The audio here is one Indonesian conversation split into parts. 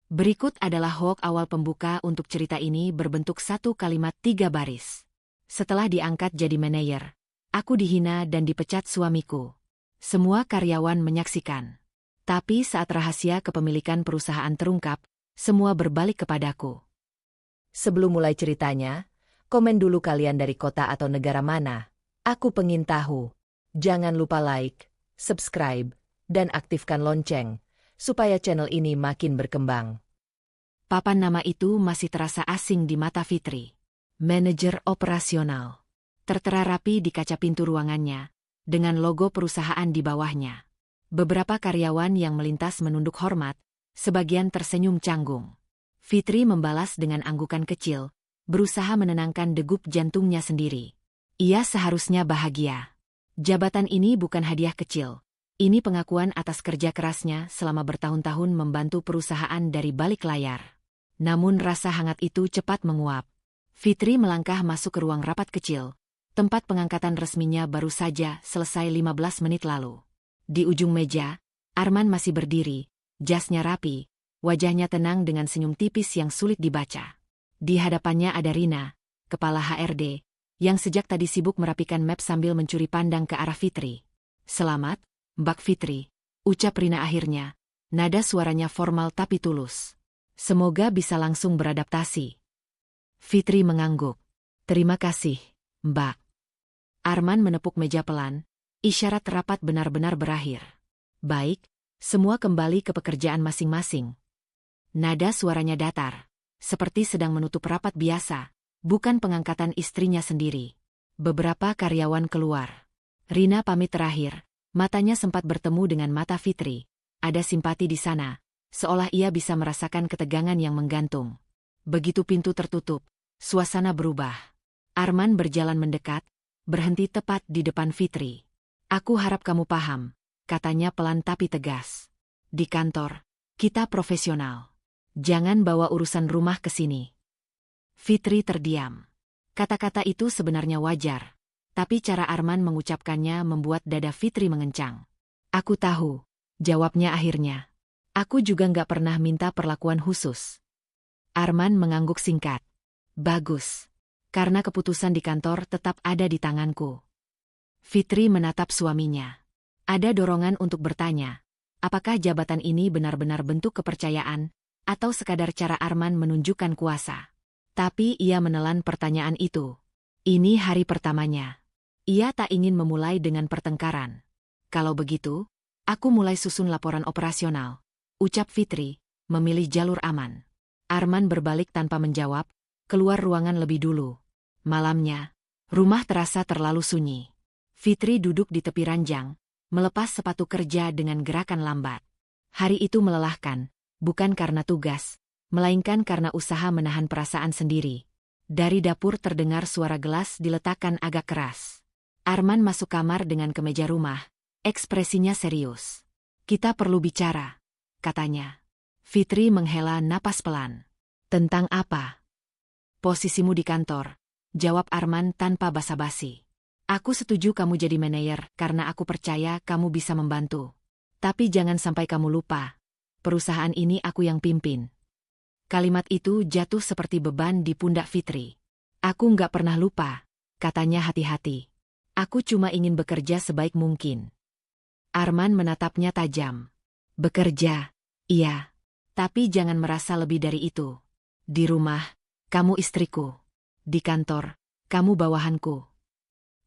Berikut adalah hoax awal pembuka untuk cerita ini berbentuk satu kalimat 3 baris. Setelah diangkat jadi manajer, aku dihina dan dipecat suamiku. Semua karyawan menyaksikan. Tapi saat rahasia kepemilikan perusahaan terungkap, semua berbalik kepadaku. Sebelum mulai ceritanya, komen dulu kalian dari kota atau negara mana. Aku pengen tahu. Jangan lupa like, subscribe, dan aktifkan lonceng, supaya channel ini makin berkembang. Papan nama itu masih terasa asing di mata Fitri. Manajer operasional. Tertera rapi di kaca pintu ruangannya, dengan logo perusahaan di bawahnya. Beberapa karyawan yang melintas menunduk hormat, sebagian tersenyum canggung. Fitri membalas dengan anggukan kecil, berusaha menenangkan degup jantungnya sendiri. Ia seharusnya bahagia. Jabatan ini bukan hadiah kecil. Ini pengakuan atas kerja kerasnya selama bertahun-tahun membantu perusahaan dari balik layar. Namun rasa hangat itu cepat menguap. Fitri melangkah masuk ke ruang rapat kecil. Tempat pengangkatan resminya baru saja selesai 15 menit lalu. Di ujung meja, Arman masih berdiri, jasnya rapi, wajahnya tenang dengan senyum tipis yang sulit dibaca. Di hadapannya ada Rina, kepala HRD, yang sejak tadi sibuk merapikan map sambil mencuri pandang ke arah Fitri. "Selamat, Mbak Fitri," ucap Rina akhirnya, nada suaranya formal tapi tulus. "Semoga bisa langsung beradaptasi." Fitri mengangguk. "Terima kasih, Mbak." Arman menepuk meja pelan, isyarat rapat benar-benar berakhir. "Baik, semua kembali ke pekerjaan masing-masing." Nada suaranya datar, seperti sedang menutup rapat biasa, bukan pengangkatan istrinya sendiri. Beberapa karyawan keluar. Rina pamit terakhir. Matanya sempat bertemu dengan mata Fitri. Ada simpati di sana, seolah ia bisa merasakan ketegangan yang menggantung. Begitu pintu tertutup, suasana berubah. Arman berjalan mendekat, berhenti tepat di depan Fitri. "Aku harap kamu paham," katanya pelan tapi tegas. "Di kantor, kita profesional. Jangan bawa urusan rumah ke sini." Fitri terdiam. Kata-kata itu sebenarnya wajar. Tapi cara Arman mengucapkannya membuat dada Fitri mengencang. "Aku tahu," jawabnya akhirnya. "Aku juga nggak pernah minta perlakuan khusus." Arman mengangguk singkat. "Bagus. Karena keputusan di kantor tetap ada di tanganku." Fitri menatap suaminya. Ada dorongan untuk bertanya, apakah jabatan ini benar-benar bentuk kepercayaan, atau sekadar cara Arman menunjukkan kuasa. Tapi ia menelan pertanyaan itu. Ini hari pertamanya. Ia tak ingin memulai dengan pertengkaran. "Kalau begitu, aku mulai susun laporan operasional," ucap Fitri, memilih jalur aman. Arman berbalik tanpa menjawab, keluar ruangan lebih dulu. Malamnya, rumah terasa terlalu sunyi. Fitri duduk di tepi ranjang, melepas sepatu kerja dengan gerakan lambat. Hari itu melelahkan, bukan karena tugas, melainkan karena usaha menahan perasaan sendiri. Dari dapur terdengar suara gelas diletakkan agak keras. Arman masuk kamar dengan kemeja rumah, ekspresinya serius. "Kita perlu bicara," katanya. Fitri menghela napas pelan. "Tentang apa?" "Posisimu di kantor," jawab Arman tanpa basa-basi. "Aku setuju kamu jadi manajer karena aku percaya kamu bisa membantu. Tapi jangan sampai kamu lupa, perusahaan ini aku yang pimpin." Kalimat itu jatuh seperti beban di pundak Fitri. "Aku nggak pernah lupa," katanya hati-hati. "Aku cuma ingin bekerja sebaik mungkin." Arman menatapnya tajam. "Bekerja, iya. Tapi jangan merasa lebih dari itu. Di rumah, kamu istriku. Di kantor, kamu bawahanku."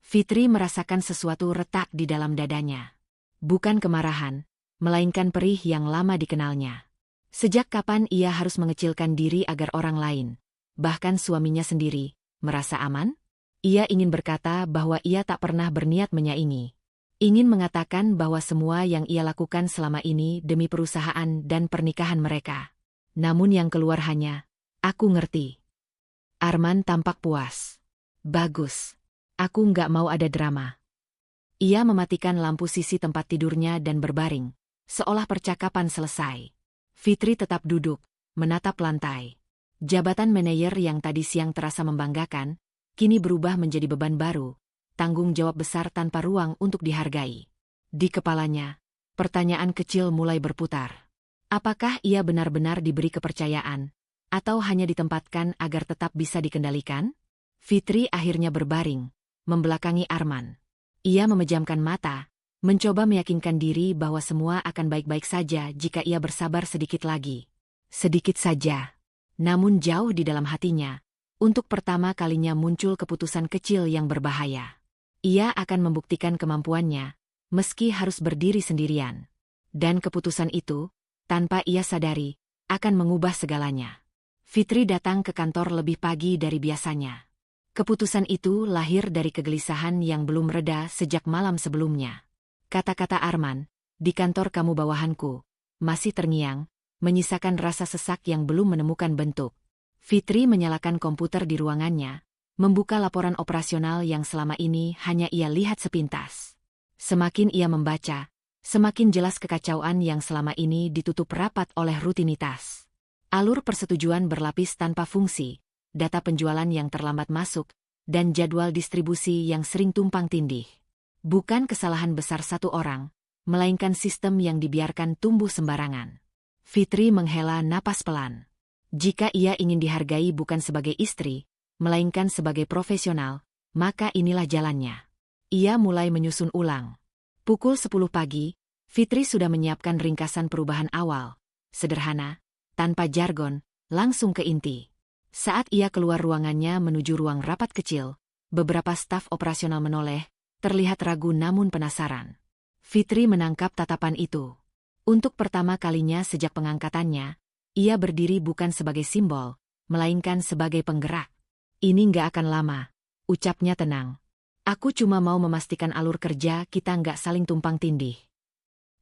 Fitri merasakan sesuatu retak di dalam dadanya. Bukan kemarahan, melainkan perih yang lama dikenalnya. Sejak kapan ia harus mengecilkan diri agar orang lain, bahkan suaminya sendiri, merasa aman? Ia ingin berkata bahwa ia tak pernah berniat menyaingi. Ingin mengatakan bahwa semua yang ia lakukan selama ini demi perusahaan dan pernikahan mereka. Namun yang keluar hanya, "Aku ngerti." Arman tampak puas. "Bagus. Aku nggak mau ada drama." Ia mematikan lampu sisi tempat tidurnya dan berbaring, seolah percakapan selesai. Fitri tetap duduk, menatap lantai. Jabatan manajer yang tadi siang terasa membanggakan, kini berubah menjadi beban baru, tanggung jawab besar tanpa ruang untuk dihargai. Di kepalanya, pertanyaan kecil mulai berputar. Apakah ia benar-benar diberi kepercayaan, atau hanya ditempatkan agar tetap bisa dikendalikan? Fitri akhirnya berbaring, membelakangi Arman. Ia memejamkan mata, mencoba meyakinkan diri bahwa semua akan baik-baik saja jika ia bersabar sedikit lagi. Sedikit saja. Namun jauh di dalam hatinya, untuk pertama kalinya muncul keputusan kecil yang berbahaya. Ia akan membuktikan kemampuannya, meski harus berdiri sendirian. Dan keputusan itu, tanpa ia sadari, akan mengubah segalanya. Fitri datang ke kantor lebih pagi dari biasanya. Keputusan itu lahir dari kegelisahan yang belum reda sejak malam sebelumnya. Kata-kata Arman, "Di kantor kamu bawahanku," masih terngiang, menyisakan rasa sesak yang belum menemukan bentuk. Fitri menyalakan komputer di ruangannya, membuka laporan operasional yang selama ini hanya ia lihat sepintas. Semakin ia membaca, semakin jelas kekacauan yang selama ini ditutup rapat oleh rutinitas. Alur persetujuan berlapis tanpa fungsi, data penjualan yang terlambat masuk, dan jadwal distribusi yang sering tumpang tindih. Bukan kesalahan besar satu orang, melainkan sistem yang dibiarkan tumbuh sembarangan. Fitri menghela napas pelan. Jika ia ingin dihargai bukan sebagai istri, melainkan sebagai profesional, maka inilah jalannya. Ia mulai menyusun ulang. Pukul 10 pagi, Fitri sudah menyiapkan ringkasan perubahan awal. Sederhana, tanpa jargon, langsung ke inti. Saat ia keluar ruangannya menuju ruang rapat kecil, beberapa staf operasional menoleh, terlihat ragu namun penasaran. Fitri menangkap tatapan itu. Untuk pertama kalinya sejak pengangkatannya, ia berdiri bukan sebagai simbol, melainkan sebagai penggerak. "Ini nggak akan lama," ucapnya tenang. "Aku cuma mau memastikan alur kerja kita nggak saling tumpang tindih."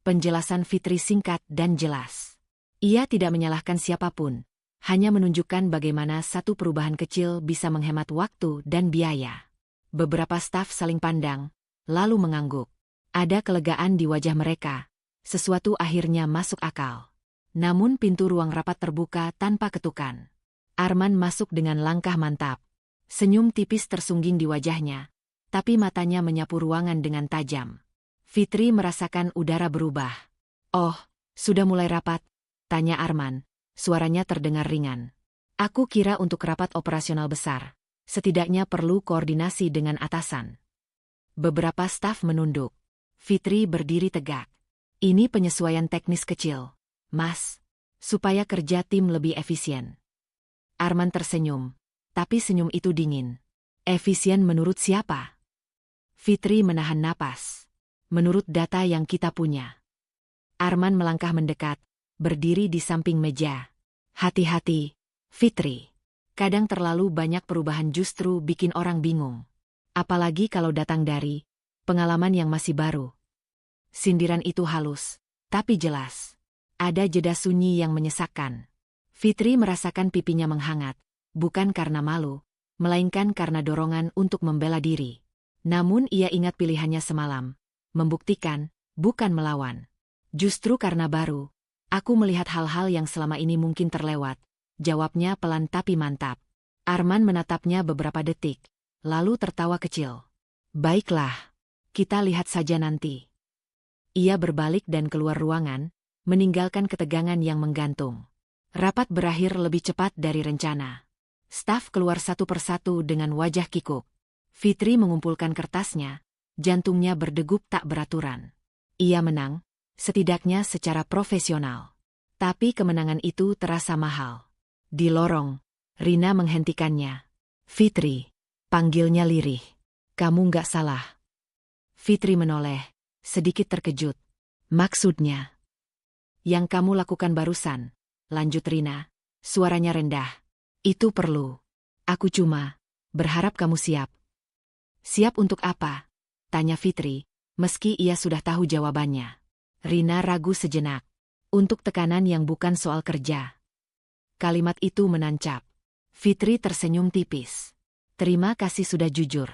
Penjelasan Fitri singkat dan jelas. Ia tidak menyalahkan siapapun, hanya menunjukkan bagaimana satu perubahan kecil bisa menghemat waktu dan biaya. Beberapa staf saling pandang, lalu mengangguk. Ada kelegaan di wajah mereka. Sesuatu akhirnya masuk akal. Namun pintu ruang rapat terbuka tanpa ketukan. Arman masuk dengan langkah mantap. Senyum tipis tersungging di wajahnya, tapi matanya menyapu ruangan dengan tajam. Fitri merasakan udara berubah. "Oh, sudah mulai rapat?" tanya Arman. Suaranya terdengar ringan. "Aku kira untuk rapat operasional besar. Setidaknya perlu koordinasi dengan atasan." Beberapa staf menunduk. Fitri berdiri tegak. "Ini penyesuaian teknis kecil, Mas, supaya kerja tim lebih efisien." Arman tersenyum, tapi senyum itu dingin. "Efisien menurut siapa?" Fitri menahan napas. "Menurut data yang kita punya." Arman melangkah mendekat, berdiri di samping meja. "Hati-hati, Fitri. Kadang terlalu banyak perubahan justru bikin orang bingung. Apalagi kalau datang dari pengalaman yang masih baru." Sindiran itu halus, tapi jelas. Ada jeda sunyi yang menyesakkan. Fitri merasakan pipinya menghangat, bukan karena malu, melainkan karena dorongan untuk membela diri. Namun ia ingat pilihannya semalam, membuktikan, bukan melawan. "Justru karena baru, aku melihat hal-hal yang selama ini mungkin terlewat," jawabnya pelan tapi mantap. Arman menatapnya beberapa detik, lalu tertawa kecil. "Baiklah, kita lihat saja nanti." Ia berbalik dan keluar ruangan, meninggalkan ketegangan yang menggantung. Rapat berakhir lebih cepat dari rencana. Staf keluar satu persatu dengan wajah kikuk. Fitri mengumpulkan kertasnya, jantungnya berdegup tak beraturan. Ia menang, setidaknya secara profesional. Tapi kemenangan itu terasa mahal. Di lorong, Rina menghentikannya. "Fitri," panggilnya lirih. "Kamu nggak salah." Fitri menoleh, sedikit terkejut. "Maksudnya?" "Yang kamu lakukan barusan," lanjut Rina, suaranya rendah. "Itu perlu. Aku cuma berharap kamu siap." "Siap untuk apa?" tanya Fitri, meski ia sudah tahu jawabannya. Rina ragu sejenak. "Untuk tekanan yang bukan soal kerja." Kalimat itu menancap. Fitri tersenyum tipis. "Terima kasih sudah jujur."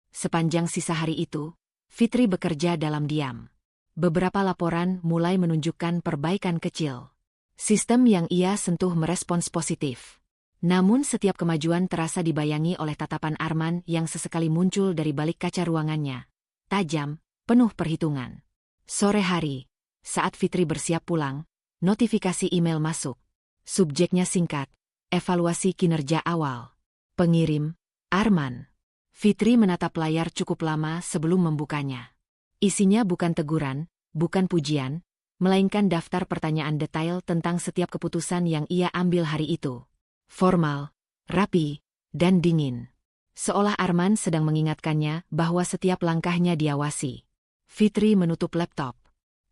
Sepanjang sisa hari itu, Fitri bekerja dalam diam. Beberapa laporan mulai menunjukkan perbaikan kecil. Sistem yang ia sentuh merespons positif. Namun setiap kemajuan terasa dibayangi oleh tatapan Arman yang sesekali muncul dari balik kaca ruangannya. Tajam, penuh perhitungan. Sore hari, saat Fitri bersiap pulang, Notifikasi email masuk. Subjeknya singkat, evaluasi kinerja awal. Pengirim, Arman. Fitri menatap layar cukup lama sebelum membukanya. Isinya bukan teguran, bukan pujian, melainkan daftar pertanyaan detail tentang setiap keputusan yang ia ambil hari itu. Formal, rapi, dan dingin. Seolah Arman sedang mengingatkannya bahwa setiap langkahnya diawasi. Fitri menutup laptop.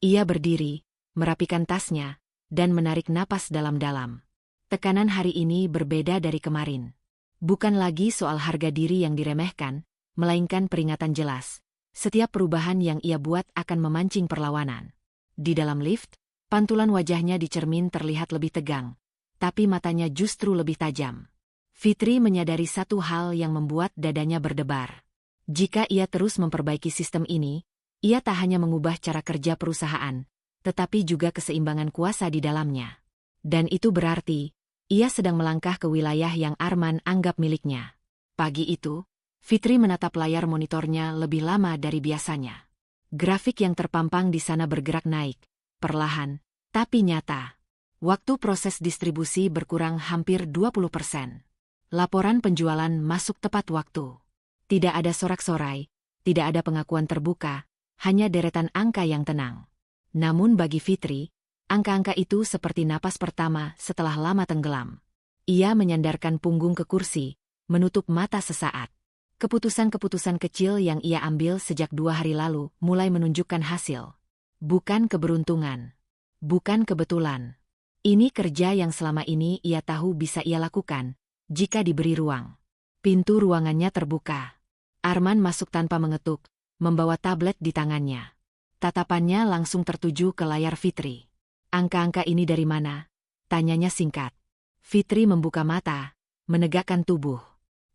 Ia berdiri, merapikan tasnya, dan menarik napas dalam-dalam. Tekanan hari ini berbeda dari kemarin. Bukan lagi soal harga diri yang diremehkan, melainkan peringatan jelas. Setiap perubahan yang ia buat akan memancing perlawanan. Di dalam lift, pantulan wajahnya di cermin terlihat lebih tegang, tapi matanya justru lebih tajam. Fitri menyadari satu hal yang membuat dadanya berdebar. Jika ia terus memperbaiki sistem ini, ia tak hanya mengubah cara kerja perusahaan, tetapi juga keseimbangan kuasa di dalamnya. Dan itu berarti, ia sedang melangkah ke wilayah yang Arman anggap miliknya. Pagi itu, Fitri menatap layar monitornya lebih lama dari biasanya. Grafik yang terpampang di sana bergerak naik, perlahan, tapi nyata. Waktu proses distribusi berkurang hampir 20%. Laporan penjualan masuk tepat waktu. Tidak ada sorak-sorai, tidak ada pengakuan terbuka, hanya deretan angka yang tenang. Namun bagi Fitri, angka-angka itu seperti napas pertama setelah lama tenggelam. Ia menyandarkan punggung ke kursi, menutup mata sesaat. Keputusan-keputusan kecil yang ia ambil sejak 2 hari lalu mulai menunjukkan hasil. Bukan keberuntungan. Bukan kebetulan. Ini kerja yang selama ini ia tahu bisa ia lakukan, jika diberi ruang. Pintu ruangannya terbuka. Arman masuk tanpa mengetuk, membawa tablet di tangannya. Tatapannya langsung tertuju ke layar Fitri. Angka-angka ini dari mana? Tanyanya singkat. Fitri membuka mata, menegakkan tubuh.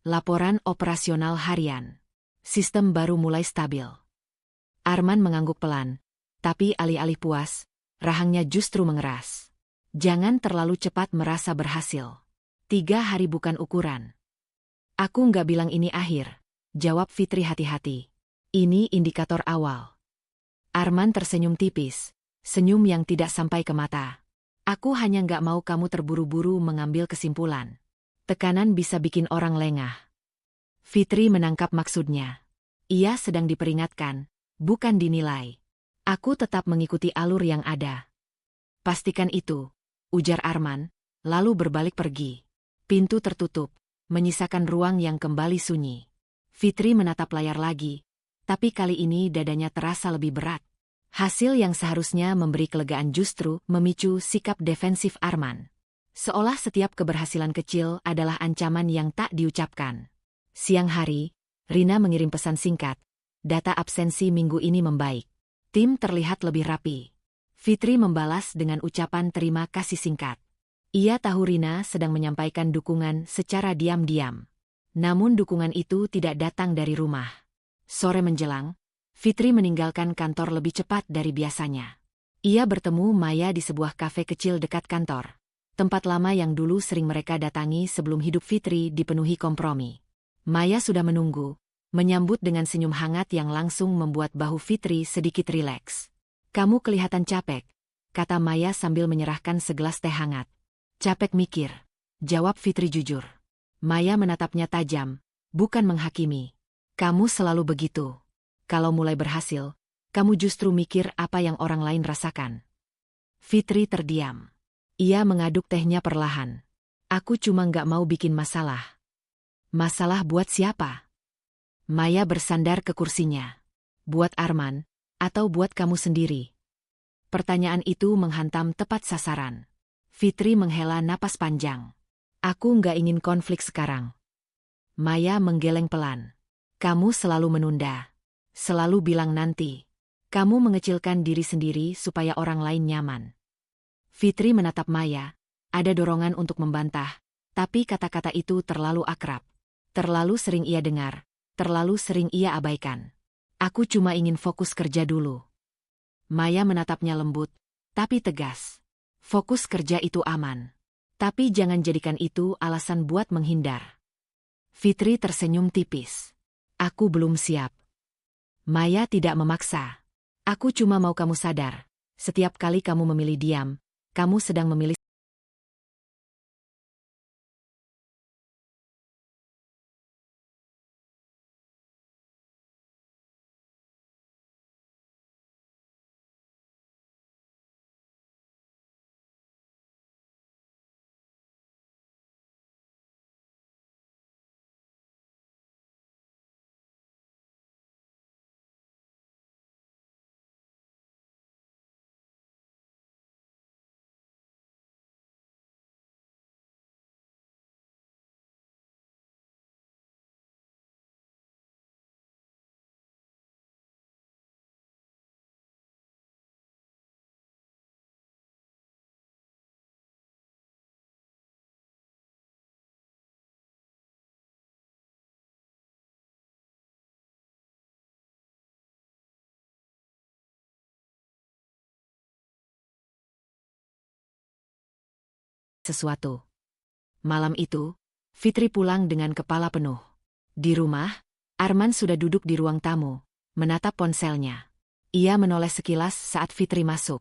Laporan operasional harian. Sistem baru mulai stabil. Arman mengangguk pelan, tapi alih-alih puas, rahangnya justru mengeras. Jangan terlalu cepat merasa berhasil. 3 hari bukan ukuran. Aku nggak bilang ini akhir, jawab Fitri hati-hati. Ini indikator awal. Arman tersenyum tipis, senyum yang tidak sampai ke mata. Aku hanya nggak mau kamu terburu-buru mengambil kesimpulan. Tekanan bisa bikin orang lengah. Fitri menangkap maksudnya. Ia sedang diperingatkan, bukan dinilai. Aku tetap mengikuti alur yang ada. Pastikan itu, ujar Arman, lalu berbalik pergi. Pintu tertutup, menyisakan ruang yang kembali sunyi. Fitri menatap layar lagi, tapi kali ini dadanya terasa lebih berat. Hasil yang seharusnya memberi kelegaan justru memicu sikap defensif Arman. Seolah setiap keberhasilan kecil adalah ancaman yang tak diucapkan. Siang hari, Rina mengirim pesan singkat. Data absensi minggu ini membaik. Tim terlihat lebih rapi. Fitri membalas dengan ucapan terima kasih singkat. Ia tahu Rina sedang menyampaikan dukungan secara diam-diam. Namun dukungan itu tidak datang dari rumah. Sore menjelang, Fitri meninggalkan kantor lebih cepat dari biasanya. Ia bertemu Maya di sebuah kafe kecil dekat kantor. Tempat lama yang dulu sering mereka datangi sebelum hidup Fitri dipenuhi kompromi. Maya sudah menunggu, menyambut dengan senyum hangat yang langsung membuat bahu Fitri sedikit rileks. Kamu kelihatan capek, kata Maya sambil menyerahkan segelas teh hangat. Capek mikir, jawab Fitri jujur. Maya menatapnya tajam, bukan menghakimi. Kamu selalu begitu. Kalau mulai berhasil, kamu justru mikir apa yang orang lain rasakan. Fitri terdiam. Ia mengaduk tehnya perlahan. Aku cuma nggak mau bikin masalah. Masalah buat siapa? Maya bersandar ke kursinya. Buat Arman, atau buat kamu sendiri? Pertanyaan itu menghantam tepat sasaran. Fitri menghela napas panjang. Aku nggak ingin konflik sekarang. Maya menggeleng pelan. Kamu selalu menunda. Selalu bilang nanti. Kamu mengecilkan diri sendiri supaya orang lain nyaman. Fitri menatap Maya, ada dorongan untuk membantah, tapi kata-kata itu terlalu akrab. Terlalu sering ia dengar, terlalu sering ia abaikan. Aku cuma ingin fokus kerja dulu. Maya menatapnya lembut, tapi tegas. Fokus kerja itu aman. Tapi jangan jadikan itu alasan buat menghindar. Fitri tersenyum tipis. Aku belum siap. Maya tidak memaksa. Aku cuma mau kamu sadar, setiap kali kamu memilih diam, kamu sedang memilih sesuatu. Malam itu, Fitri pulang dengan kepala penuh. Di rumah, Arman sudah duduk di ruang tamu, menatap ponselnya. Ia menoleh sekilas saat Fitri masuk.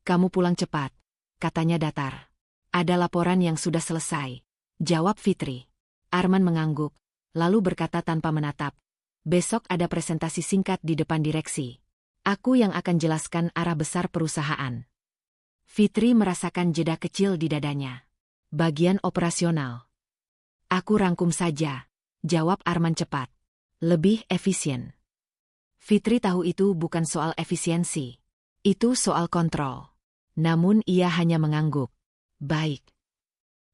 "Kamu pulang cepat," katanya datar. "Ada laporan yang sudah selesai," jawab Fitri. Arman mengangguk, lalu berkata tanpa menatap, "Besok ada presentasi singkat di depan direksi. Aku yang akan jelaskan arah besar perusahaan." Fitri merasakan jeda kecil di dadanya. "Bagian operasional. Aku rangkum saja," jawab Arman cepat. "Lebih efisien." Fitri tahu itu bukan soal efisiensi. Itu soal kontrol. Namun ia hanya mengangguk. "Baik."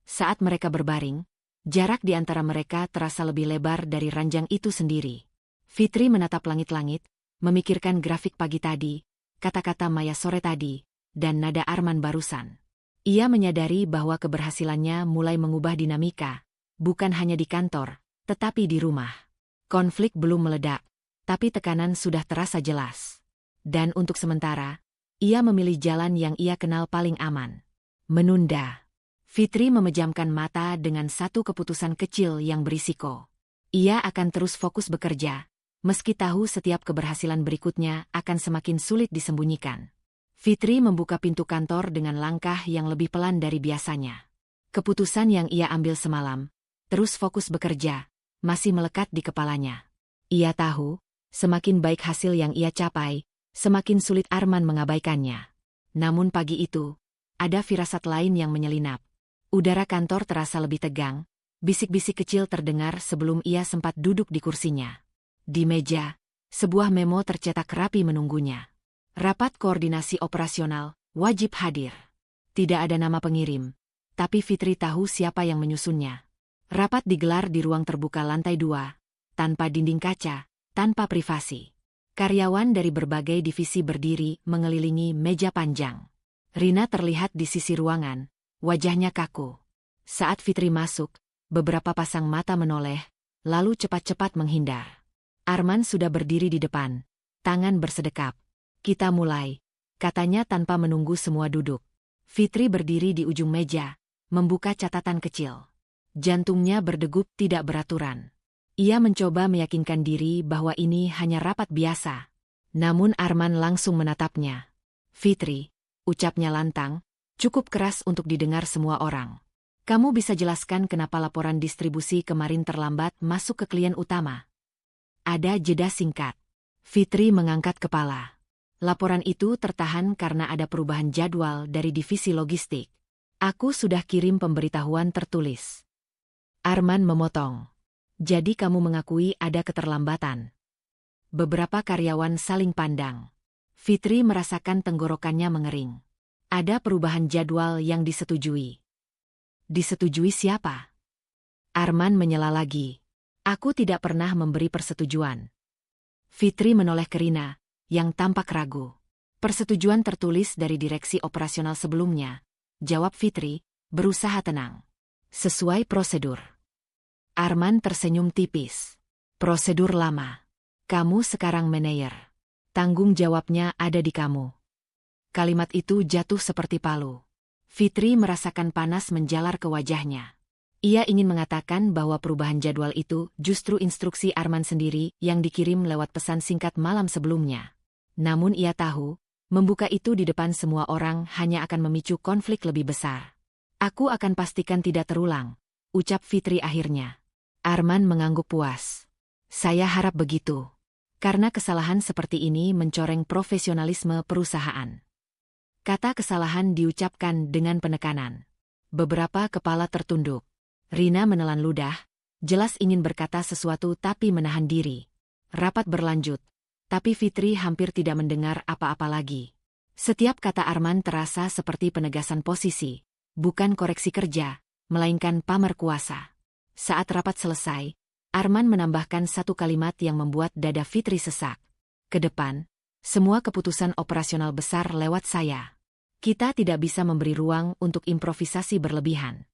Saat mereka berbaring, jarak di antara mereka terasa lebih lebar dari ranjang itu sendiri. Fitri menatap langit-langit, memikirkan grafik pagi tadi, kata-kata Maya sore tadi, dan nada Arman barusan. Ia menyadari bahwa keberhasilannya mulai mengubah dinamika, bukan hanya di kantor, tetapi di rumah. Konflik belum meledak, tapi tekanan sudah terasa jelas. Dan untuk sementara, ia memilih jalan yang ia kenal paling aman. Menunda. Fitri memejamkan mata dengan satu keputusan kecil yang berisiko. Ia akan terus fokus bekerja, meski tahu setiap keberhasilan berikutnya akan semakin sulit disembunyikan. Fitri membuka pintu kantor dengan langkah yang lebih pelan dari biasanya. Keputusan yang ia ambil semalam, terus fokus bekerja, masih melekat di kepalanya. Ia tahu, semakin baik hasil yang ia capai, semakin sulit Arman mengabaikannya. Namun pagi itu, ada firasat lain yang menyelinap. Udara kantor terasa lebih tegang, bisik-bisik kecil terdengar sebelum ia sempat duduk di kursinya. Di meja, sebuah memo tercetak rapi menunggunya. "Rapat koordinasi operasional, wajib hadir." Tidak ada nama pengirim, tapi Fitri tahu siapa yang menyusunnya. Rapat digelar di ruang terbuka lantai 2, tanpa dinding kaca, tanpa privasi. Karyawan dari berbagai divisi berdiri mengelilingi meja panjang. Rina terlihat di sisi ruangan, wajahnya kaku. Saat Fitri masuk, beberapa pasang mata menoleh, lalu cepat-cepat menghindar. Arman sudah berdiri di depan, tangan bersedekap. "Kita mulai," katanya tanpa menunggu semua duduk. Fitri berdiri di ujung meja, membuka catatan kecil. Jantungnya berdegup tidak beraturan. Ia mencoba meyakinkan diri bahwa ini hanya rapat biasa. Namun Arman langsung menatapnya. "Fitri," ucapnya lantang, cukup keras untuk didengar semua orang. "Kamu bisa jelaskan kenapa laporan distribusi kemarin terlambat masuk ke klien utama?" Ada jeda singkat. Fitri mengangkat kepala. "Laporan itu tertahan karena ada perubahan jadwal dari divisi logistik. Aku sudah kirim pemberitahuan tertulis." Arman memotong. "Jadi kamu mengakui ada keterlambatan?" Beberapa karyawan saling pandang. Fitri merasakan tenggorokannya mengering. Ada perubahan jadwal yang disetujui. "Disetujui siapa?" Arman menyela lagi. "Aku tidak pernah memberi persetujuan." Fitri menoleh ke Rina, yang tampak ragu. "Persetujuan tertulis dari direksi operasional sebelumnya," jawab Fitri, berusaha tenang. "Sesuai prosedur." Arman tersenyum tipis. "Prosedur lama. Kamu sekarang manajer. Tanggung jawabnya ada di kamu." Kalimat itu jatuh seperti palu. Fitri merasakan panas menjalar ke wajahnya. Ia ingin mengatakan bahwa perubahan jadwal itu justru instruksi Arman sendiri yang dikirim lewat pesan singkat malam sebelumnya. Namun ia tahu, Membuka itu di depan semua orang hanya akan memicu konflik lebih besar. Aku akan pastikan tidak terulang, ucap Fitri akhirnya. Arman mengangguk puas. Saya harap begitu. Karena kesalahan seperti ini mencoreng profesionalisme perusahaan. Kata kesalahan diucapkan dengan penekanan. Beberapa kepala tertunduk. Rina menelan ludah, jelas ingin berkata sesuatu tapi menahan diri. Rapat berlanjut, tapi Fitri hampir tidak mendengar apa-apa lagi. Setiap kata Arman terasa seperti penegasan posisi. Bukan koreksi kerja, melainkan pamer kuasa. Saat rapat selesai, Arman menambahkan satu kalimat yang membuat dada Fitri sesak. Ke depan, semua keputusan operasional besar lewat saya. Kita tidak bisa memberi ruang untuk improvisasi berlebihan.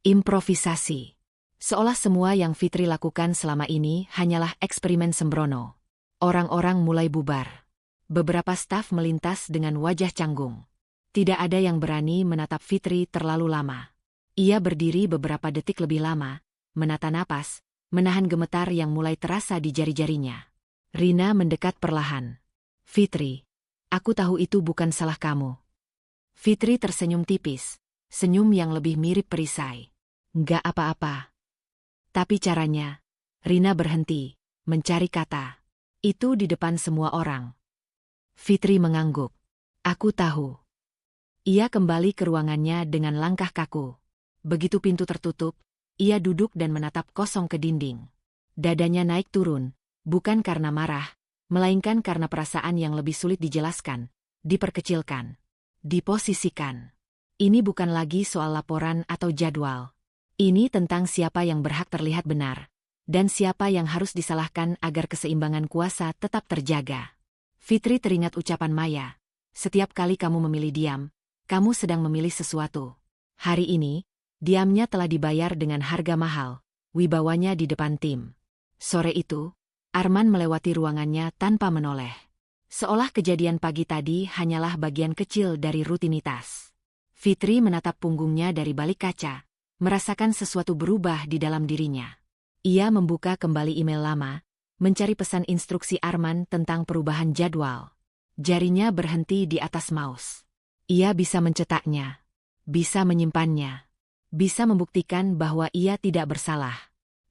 Improvisasi. Seolah semua yang Fitri lakukan selama ini hanyalah eksperimen sembrono. Orang-orang mulai bubar. Beberapa staf melintas dengan wajah canggung. Tidak ada yang berani menatap Fitri terlalu lama. Ia berdiri beberapa detik lebih lama, menata napas, menahan gemetar yang mulai terasa di jari-jarinya. Rina mendekat perlahan. Fitri, aku tahu itu bukan salah kamu. Fitri tersenyum tipis, senyum yang lebih mirip perisai. Nggak apa-apa. Tapi caranya, Rina berhenti, mencari kata. Itu di depan semua orang. Fitri mengangguk. Aku tahu. Ia kembali ke ruangannya dengan langkah kaku. Begitu pintu tertutup, ia duduk dan menatap kosong ke dinding. Dadanya naik turun, bukan karena marah, melainkan karena perasaan yang lebih sulit dijelaskan, diperkecilkan, diposisikan. Ini bukan lagi soal laporan atau jadwal. Ini tentang siapa yang berhak terlihat benar, dan siapa yang harus disalahkan agar keseimbangan kuasa tetap terjaga. Fitri teringat ucapan Maya, setiap kali kamu memilih diam, kamu sedang memilih sesuatu. Hari ini, diamnya telah dibayar dengan harga mahal, wibawanya di depan tim. Sore itu, Arman melewati ruangannya tanpa menoleh. Seolah kejadian pagi tadi hanyalah bagian kecil dari rutinitas. Fitri menatap punggungnya dari balik kaca, merasakan sesuatu berubah di dalam dirinya. Ia membuka kembali email lama, mencari pesan instruksi Arman tentang perubahan jadwal. Jarinya berhenti di atas mouse. Ia bisa mencetaknya, bisa menyimpannya, bisa membuktikan bahwa ia tidak bersalah.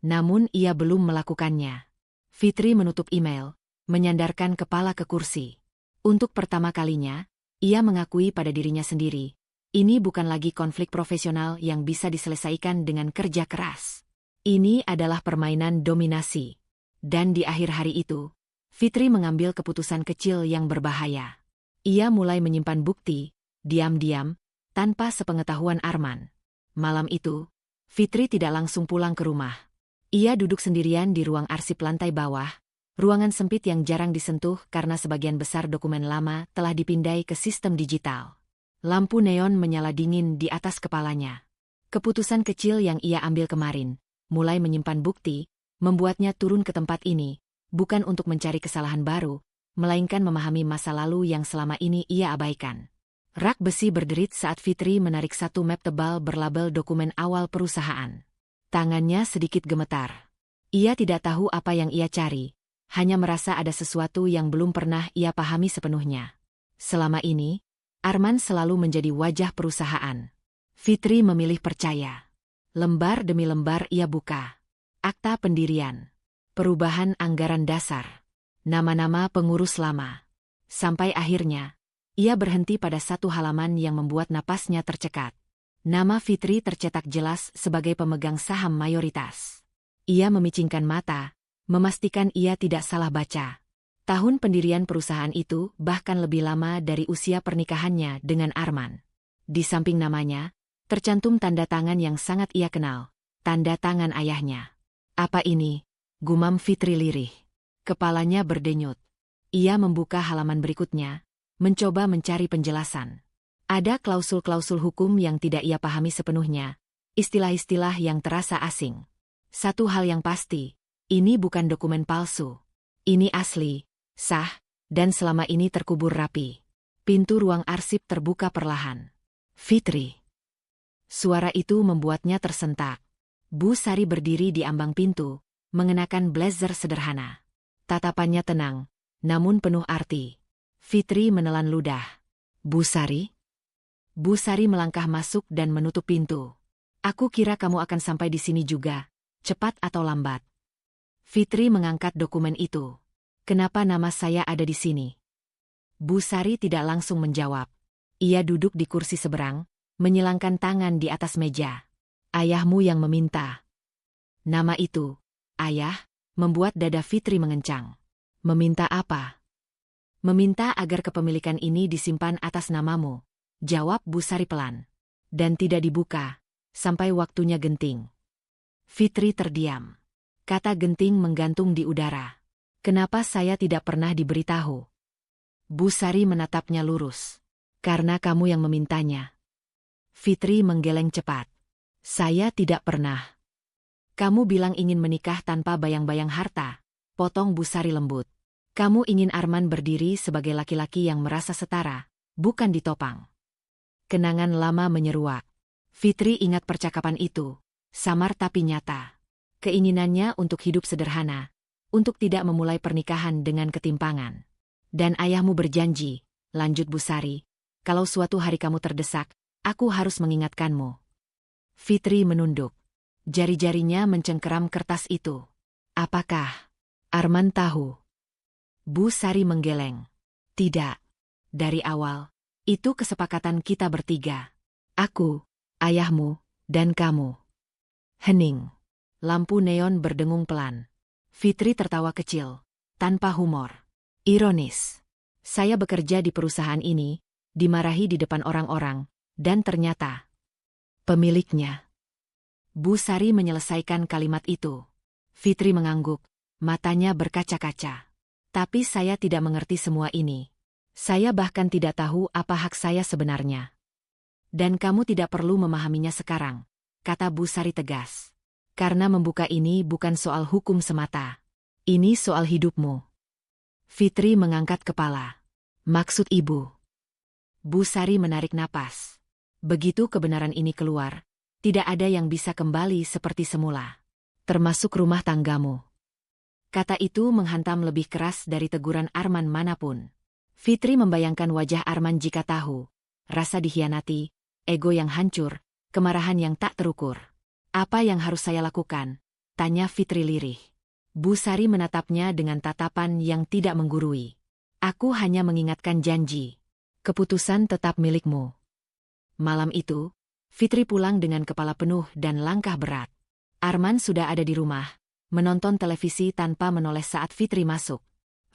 Namun ia belum melakukannya. Fitri menutup email, menyandarkan kepala ke kursi. Untuk pertama kalinya, ia mengakui pada dirinya sendiri, ini bukan lagi konflik profesional yang bisa diselesaikan dengan kerja keras. Ini adalah permainan dominasi. Dan di akhir hari itu, Fitri mengambil keputusan kecil yang berbahaya. Ia mulai menyimpan bukti, diam-diam, tanpa sepengetahuan Arman. Malam itu, Fitri tidak langsung pulang ke rumah. Ia duduk sendirian di ruang arsip lantai bawah, ruangan sempit yang jarang disentuh karena sebagian besar dokumen lama telah dipindai ke sistem digital. Lampu neon menyala dingin di atas kepalanya. Keputusan kecil yang ia ambil kemarin, mulai menyimpan bukti, membuatnya turun ke tempat ini, bukan untuk mencari kesalahan baru, melainkan memahami masa lalu yang selama ini ia abaikan. Rak besi berderit saat Fitri menarik satu map tebal berlabel dokumen awal perusahaan. Tangannya sedikit gemetar. Ia tidak tahu apa yang ia cari, hanya merasa ada sesuatu yang belum pernah ia pahami sepenuhnya. Selama ini, Arman selalu menjadi wajah perusahaan. Fitri memilih percaya. Lembar demi lembar ia buka. Akta pendirian. Perubahan anggaran dasar. Nama-nama pengurus lama. Sampai akhirnya, ia berhenti pada satu halaman yang membuat napasnya tercekat. Nama Fitri tercetak jelas sebagai pemegang saham mayoritas. Ia memicingkan mata, memastikan ia tidak salah baca. Tahun pendirian perusahaan itu bahkan lebih lama dari usia pernikahannya dengan Arman. Di samping namanya, tercantum tanda tangan yang sangat ia kenal, tanda tangan ayahnya. Apa ini? Gumam Fitri lirih. Kepalanya berdenyut. Ia membuka halaman berikutnya, mencoba mencari penjelasan. Ada klausul-klausul hukum yang tidak ia pahami sepenuhnya, istilah-istilah yang terasa asing. Satu hal yang pasti, ini bukan dokumen palsu. Ini asli, sah, dan selama ini terkubur rapi. Pintu ruang arsip terbuka perlahan. Fitri. Suara itu membuatnya tersentak. Bu Sari berdiri di ambang pintu, mengenakan blazer sederhana. Tatapannya tenang, namun penuh arti. Fitri menelan ludah. Bu Sari? Bu Sari melangkah masuk dan menutup pintu. Aku kira kamu akan sampai di sini juga, cepat atau lambat. Fitri mengangkat dokumen itu. Kenapa nama saya ada di sini? Bu Sari tidak langsung menjawab. Ia duduk di kursi seberang, menyilangkan tangan di atas meja. Ayahmu yang meminta. Nama itu, ayah, membuat dada Fitri mengencang. Meminta apa? Meminta agar kepemilikan ini disimpan atas namamu, jawab Bu Sari pelan. Dan tidak dibuka, sampai waktunya genting. Fitri terdiam. Kata genting menggantung di udara. Kenapa saya tidak pernah diberitahu? Bu Sari menatapnya lurus. Karena kamu yang memintanya. Fitri menggeleng cepat. Saya tidak pernah. Kamu bilang ingin menikah tanpa bayang-bayang harta, potong Bu Sari lembut. Kamu ingin Arman berdiri sebagai laki-laki yang merasa setara, bukan ditopang. Kenangan lama menyeruak. Fitri ingat percakapan itu, samar tapi nyata. Keinginannya untuk hidup sederhana, untuk tidak memulai pernikahan dengan ketimpangan. Dan ayahmu berjanji, lanjut Bu Sari, kalau suatu hari kamu terdesak, aku harus mengingatkanmu. Fitri menunduk. Jari-jarinya mencengkeram kertas itu. Apakah Arman tahu? Bu Sari menggeleng. Tidak. Dari awal, itu kesepakatan kita bertiga. Aku, ayahmu, dan kamu. Hening. Lampu neon berdengung pelan. Fitri tertawa kecil, tanpa humor. Ironis. Saya bekerja di perusahaan ini, dimarahi di depan orang-orang, dan ternyata pemiliknya. Bu Sari menyelesaikan kalimat itu. Fitri mengangguk, matanya berkaca-kaca. Tapi saya tidak mengerti semua ini. Saya bahkan tidak tahu apa hak saya sebenarnya. Dan kamu tidak perlu memahaminya sekarang, kata Bu Sari tegas. Karena membuka ini bukan soal hukum semata. Ini soal hidupmu. Fitri mengangkat kepala. Maksud ibu? Bu Sari menarik napas. Begitu kebenaran ini keluar, tidak ada yang bisa kembali seperti semula. Termasuk rumah tanggamu. Kata itu menghantam lebih keras dari teguran Arman manapun. Fitri membayangkan wajah Arman jika tahu. Rasa dikhianati, ego yang hancur, kemarahan yang tak terukur. Apa yang harus saya lakukan? Tanya Fitri lirih. Bu Sari menatapnya dengan tatapan yang tidak menggurui. Aku hanya mengingatkan janji. Keputusan tetap milikmu. Malam itu, Fitri pulang dengan kepala penuh dan langkah berat. Arman sudah ada di rumah, menonton televisi tanpa menoleh saat Fitri masuk.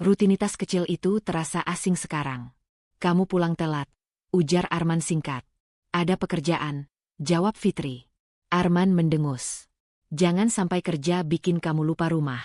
Rutinitas kecil itu terasa asing sekarang. Kamu pulang telat, ujar Arman singkat. Ada pekerjaan, jawab Fitri. Arman mendengus. Jangan sampai kerja bikin kamu lupa rumah.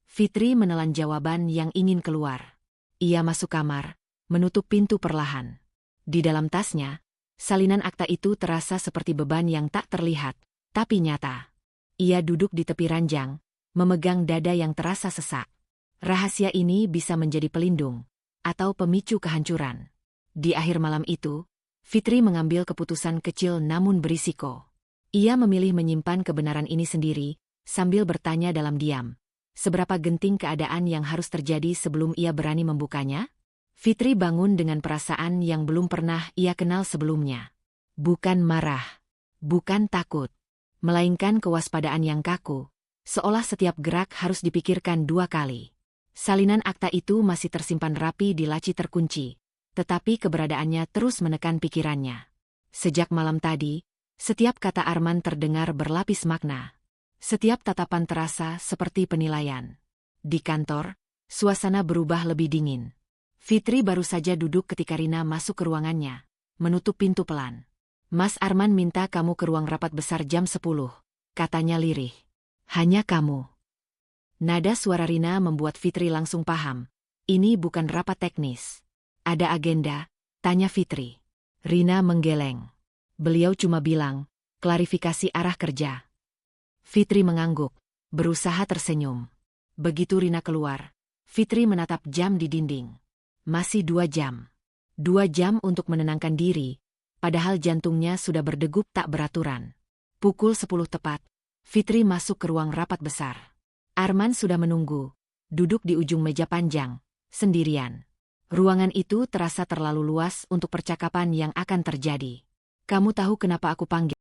Fitri menelan jawaban yang ingin keluar. Ia masuk kamar, menutup pintu perlahan. Di dalam tasnya, salinan akta itu terasa seperti beban yang tak terlihat, tapi nyata. Ia duduk di tepi ranjang, memegang dada yang terasa sesak. Rahasia ini bisa menjadi pelindung, atau pemicu kehancuran. Di akhir malam itu, Fitri mengambil keputusan kecil namun berisiko. Ia memilih menyimpan kebenaran ini sendiri, sambil bertanya dalam diam. Seberapa genting keadaan yang harus terjadi sebelum ia berani membukanya? Fitri bangun dengan perasaan yang belum pernah ia kenal sebelumnya. Bukan marah, bukan takut. Melainkan kewaspadaan yang kaku, seolah setiap gerak harus dipikirkan 2 kali. Salinan akta itu masih tersimpan rapi di laci terkunci, tetapi keberadaannya terus menekan pikirannya. Sejak malam tadi, setiap kata Arman terdengar berlapis makna. Setiap tatapan terasa seperti penilaian. Di kantor, suasana berubah lebih dingin. Fitri baru saja duduk ketika Rina masuk ke ruangannya, menutup pintu pelan. Mas Arman minta kamu ke ruang rapat besar jam 10, katanya lirih. Hanya kamu. Nada suara Rina membuat Fitri langsung paham. Ini bukan rapat teknis. Ada agenda, tanya Fitri. Rina menggeleng. Beliau cuma bilang, klarifikasi arah kerja. Fitri mengangguk, berusaha tersenyum. Begitu Rina keluar, Fitri menatap jam di dinding. Masih 2 jam. 2 jam untuk menenangkan diri. Padahal jantungnya sudah berdegup tak beraturan. Pukul 10 tepat, Fitri masuk ke ruang rapat besar. Arman sudah menunggu, duduk di ujung meja panjang, sendirian. Ruangan itu terasa terlalu luas untuk percakapan yang akan terjadi. Kamu tahu kenapa aku panggil?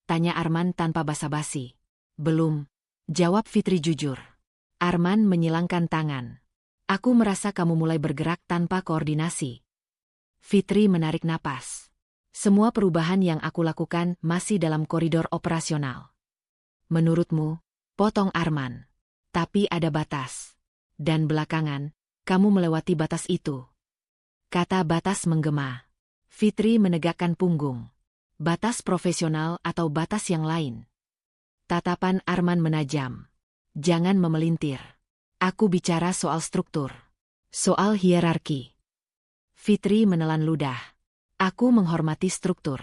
Tanya Arman tanpa basa-basi. Belum, jawab Fitri jujur. Arman menyilangkan tangan. Aku merasa kamu mulai bergerak tanpa koordinasi. Fitri menarik napas. Semua perubahan yang aku lakukan masih dalam koridor operasional. Menurutmu, potong Arman. Tapi ada batas. Dan belakangan, kamu melewati batas itu. Kata batas menggema. Fitri menegakkan punggung. Batas profesional atau batas yang lain? Tatapan Arman menajam. Jangan memelintir. Aku bicara soal struktur. Soal hierarki. Fitri menelan ludah. Aku menghormati struktur.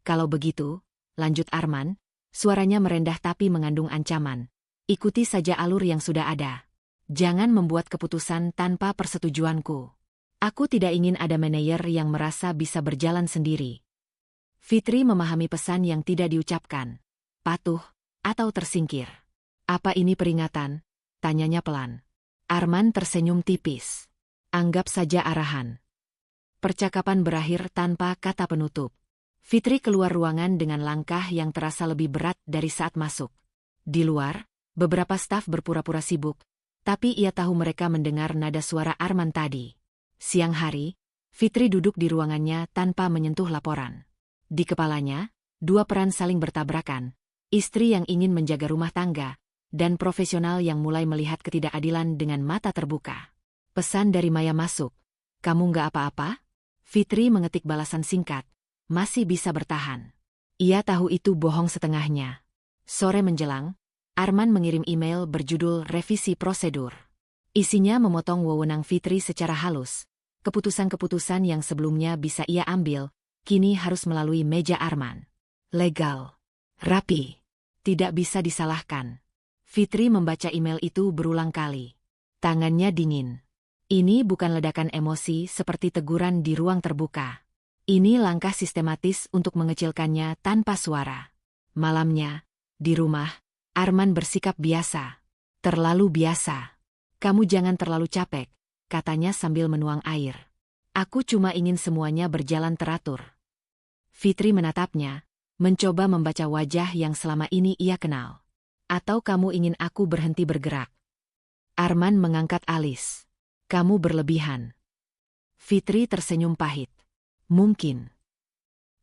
Kalau begitu, lanjut Arman, suaranya merendah tapi mengandung ancaman. Ikuti saja alur yang sudah ada. Jangan membuat keputusan tanpa persetujuanku. Aku tidak ingin ada manajer yang merasa bisa berjalan sendiri. Fitri memahami pesan yang tidak diucapkan. Patuh, atau tersingkir. Apa ini peringatan? Tanyanya pelan. Arman tersenyum tipis. Anggap saja arahan. Percakapan berakhir tanpa kata penutup. Fitri keluar ruangan dengan langkah yang terasa lebih berat dari saat masuk. Di luar, beberapa staf berpura-pura sibuk, tapi ia tahu mereka mendengar nada suara Arman tadi. Siang hari, Fitri duduk di ruangannya tanpa menyentuh laporan. Di kepalanya, dua peran saling bertabrakan, istri yang ingin menjaga rumah tangga, dan profesional yang mulai melihat ketidakadilan dengan mata terbuka. Pesan dari Maya masuk. Kamu nggak apa-apa? Fitri mengetik balasan singkat. Masih bisa bertahan. Ia tahu itu bohong setengahnya. Sore menjelang, Arman mengirim email berjudul revisi prosedur. Isinya memotong wewenang Fitri secara halus. Keputusan-keputusan yang sebelumnya bisa ia ambil, kini harus melalui meja Arman. Legal. Rapi. Tidak bisa disalahkan. Fitri membaca email itu berulang kali. Tangannya dingin. Ini bukan ledakan emosi seperti teguran di ruang terbuka. Ini langkah sistematis untuk mengecilkannya tanpa suara. Malamnya, di rumah, Arman bersikap biasa. Terlalu biasa. Kamu jangan terlalu capek, katanya sambil menuang air. Aku cuma ingin semuanya berjalan teratur. Fitri menatapnya, mencoba membaca wajah yang selama ini ia kenal. Atau kamu ingin aku berhenti bergerak? Arman mengangkat alis. Kamu berlebihan. Fitri tersenyum pahit. Mungkin.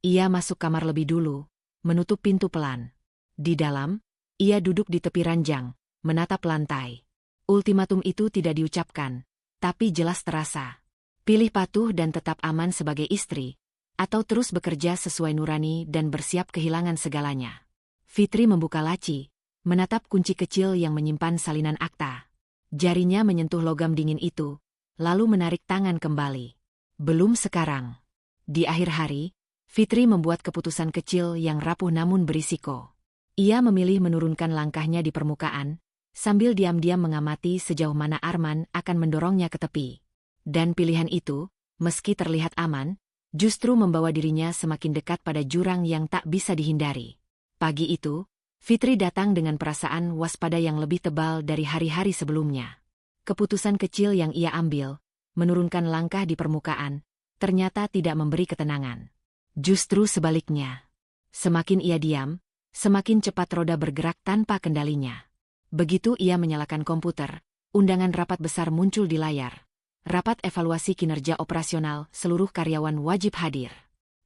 Ia masuk kamar lebih dulu, menutup pintu pelan. Di dalam, ia duduk di tepi ranjang, menatap lantai. Ultimatum itu tidak diucapkan, tapi jelas terasa. Pilih patuh dan tetap aman sebagai istri, atau terus bekerja sesuai nurani dan bersiap kehilangan segalanya. Fitri membuka laci, menatap kunci kecil yang menyimpan salinan akta. Jarinya menyentuh logam dingin itu, lalu menarik tangan kembali. Belum sekarang. Di akhir hari, Fitri membuat keputusan kecil yang rapuh namun berisiko. Ia memilih menurunkan langkahnya di permukaan, sambil diam-diam mengamati sejauh mana Arman akan mendorongnya ke tepi. Dan pilihan itu, meski terlihat aman, justru membawa dirinya semakin dekat pada jurang yang tak bisa dihindari. Pagi itu, Fitri datang dengan perasaan waspada yang lebih tebal dari hari-hari sebelumnya. Keputusan kecil yang ia ambil, menurunkan langkah di permukaan, ternyata tidak memberi ketenangan. Justru sebaliknya. Semakin ia diam, semakin cepat roda bergerak tanpa kendalinya. Begitu ia menyalakan komputer, undangan rapat besar muncul di layar. Rapat evaluasi kinerja operasional, seluruh karyawan wajib hadir.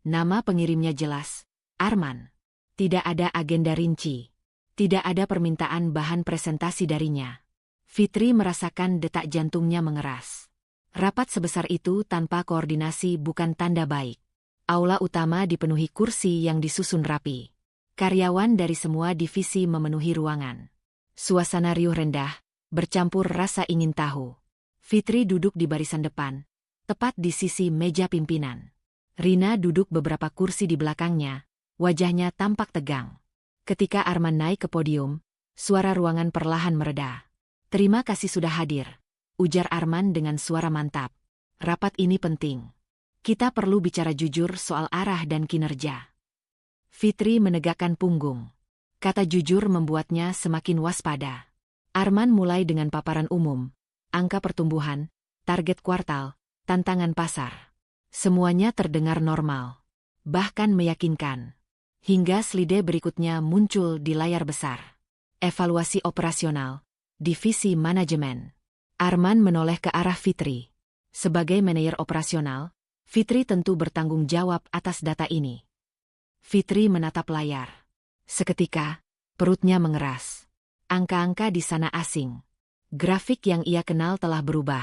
Nama pengirimnya jelas, Arman. Tidak ada agenda rinci. Tidak ada permintaan bahan presentasi darinya. Fitri merasakan detak jantungnya mengeras. Rapat sebesar itu tanpa koordinasi bukan tanda baik. Aula utama dipenuhi kursi yang disusun rapi. Karyawan dari semua divisi memenuhi ruangan. Suasana riuh rendah, bercampur rasa ingin tahu. Fitri duduk di barisan depan, tepat di sisi meja pimpinan. Rina duduk beberapa kursi di belakangnya, wajahnya tampak tegang. Ketika Arman naik ke podium, suara ruangan perlahan mereda. "Terima kasih sudah hadir," ujar Arman dengan suara mantap. "Rapat ini penting. Kita perlu bicara jujur soal arah dan kinerja." Fitri menegakkan punggung. Kata jujur membuatnya semakin waspada. Arman mulai dengan paparan umum, angka pertumbuhan, target kuartal, tantangan pasar. Semuanya terdengar normal, bahkan meyakinkan. Hingga slide berikutnya muncul di layar besar. Evaluasi operasional, divisi manajemen. Arman menoleh ke arah Fitri. Sebagai manajer operasional, Fitri tentu bertanggung jawab atas data ini. Fitri menatap layar. Seketika, perutnya mengeras. Angka-angka di sana asing. Grafik yang ia kenal telah berubah.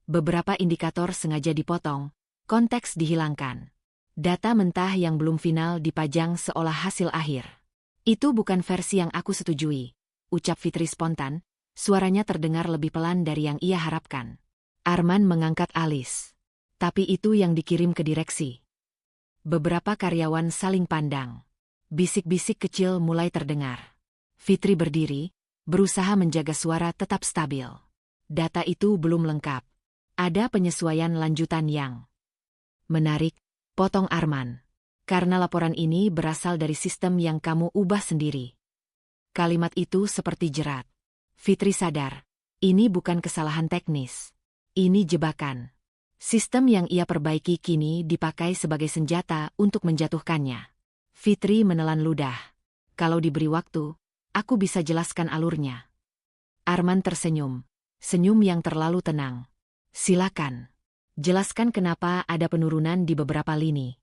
Beberapa indikator sengaja dipotong, konteks dihilangkan. Data mentah yang belum final dipajang seolah hasil akhir. "Itu bukan versi yang aku setujui," ucap Fitri spontan, suaranya terdengar lebih pelan dari yang ia harapkan. Arman mengangkat alis. "Tapi itu yang dikirim ke direksi." Beberapa karyawan saling pandang. Bisik-bisik kecil mulai terdengar. Fitri berdiri, berusaha menjaga suara tetap stabil. "Data itu belum lengkap. Ada penyesuaian lanjutan yang menarik," potong Arman. "Karena laporan ini berasal dari sistem yang kamu ubah sendiri." Kalimat itu seperti jerat. Fitri sadar, ini bukan kesalahan teknis. Ini jebakan. Sistem yang ia perbaiki kini dipakai sebagai senjata untuk menjatuhkannya. Fitri menelan ludah. "Kalau diberi waktu, aku bisa jelaskan alurnya." Arman tersenyum. Senyum yang terlalu tenang. "Silakan. Jelaskan kenapa ada penurunan di beberapa lini."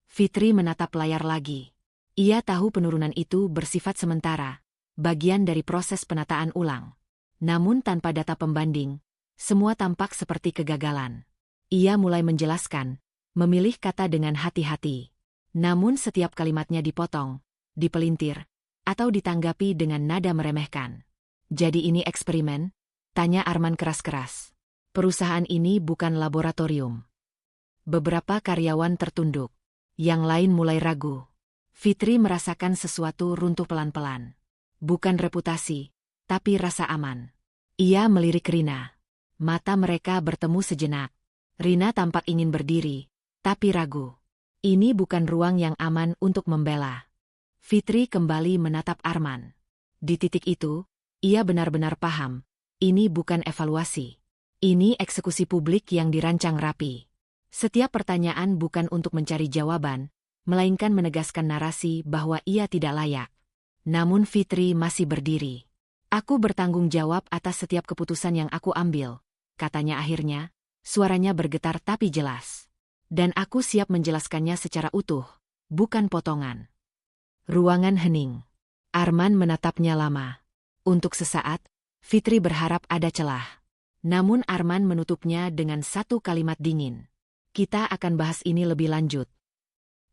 Fitri menatap layar lagi. Ia tahu penurunan itu bersifat sementara, bagian dari proses penataan ulang. Namun tanpa data pembanding, semua tampak seperti kegagalan. Ia mulai menjelaskan, memilih kata dengan hati-hati. Namun setiap kalimatnya dipotong, dipelintir, atau ditanggapi dengan nada meremehkan. "Jadi ini eksperimen?" tanya Arman keras-keras. "Perusahaan ini bukan laboratorium." Beberapa karyawan tertunduk. Yang lain mulai ragu. Fitri merasakan sesuatu runtuh pelan-pelan. Bukan reputasi, tapi rasa aman. Ia melirik Rina. Mata mereka bertemu sejenak. Rina tampak ingin berdiri, tapi ragu. Ini bukan ruang yang aman untuk membela. Fitri kembali menatap Arman. Di titik itu, ia benar-benar paham. Ini bukan evaluasi. Ini eksekusi publik yang dirancang rapi. Setiap pertanyaan bukan untuk mencari jawaban, melainkan menegaskan narasi bahwa ia tidak layak. Namun Fitri masih berdiri. "Aku bertanggung jawab atas setiap keputusan yang aku ambil," katanya akhirnya. Suaranya bergetar tapi jelas. "Dan aku siap menjelaskannya secara utuh, bukan potongan." Ruangan hening. Arman menatapnya lama. Untuk sesaat, Fitri berharap ada celah. Namun Arman menutupnya dengan satu kalimat dingin. "Kita akan bahas ini lebih lanjut."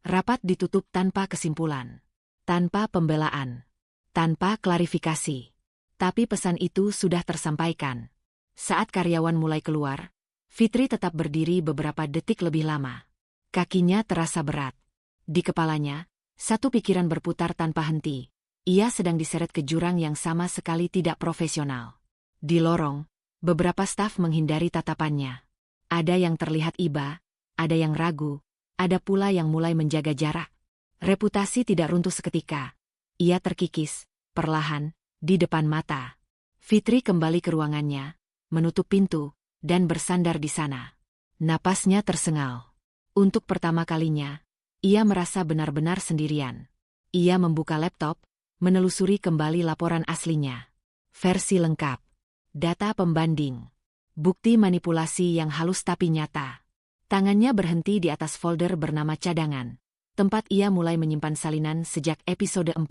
Rapat ditutup tanpa kesimpulan. Tanpa pembelaan. Tanpa klarifikasi. Tapi pesan itu sudah tersampaikan. Saat karyawan mulai keluar, Fitri tetap berdiri beberapa detik lebih lama. Kakinya terasa berat. Di kepalanya, satu pikiran berputar tanpa henti. Ia sedang diseret ke jurang yang sama sekali tidak profesional. Di lorong, beberapa staf menghindari tatapannya. Ada yang terlihat iba, ada yang ragu, ada pula yang mulai menjaga jarak. Reputasi tidak runtuh seketika. Ia terkikis, perlahan, di depan mata. Fitri kembali ke ruangannya, menutup pintu, dan bersandar di sana. Napasnya tersengal. Untuk pertama kalinya, ia merasa benar-benar sendirian. Ia membuka laptop, menelusuri kembali laporan aslinya. Versi lengkap. Data pembanding. Bukti manipulasi yang halus tapi nyata. Tangannya berhenti di atas folder bernama cadangan, tempat ia mulai menyimpan salinan sejak episode 4.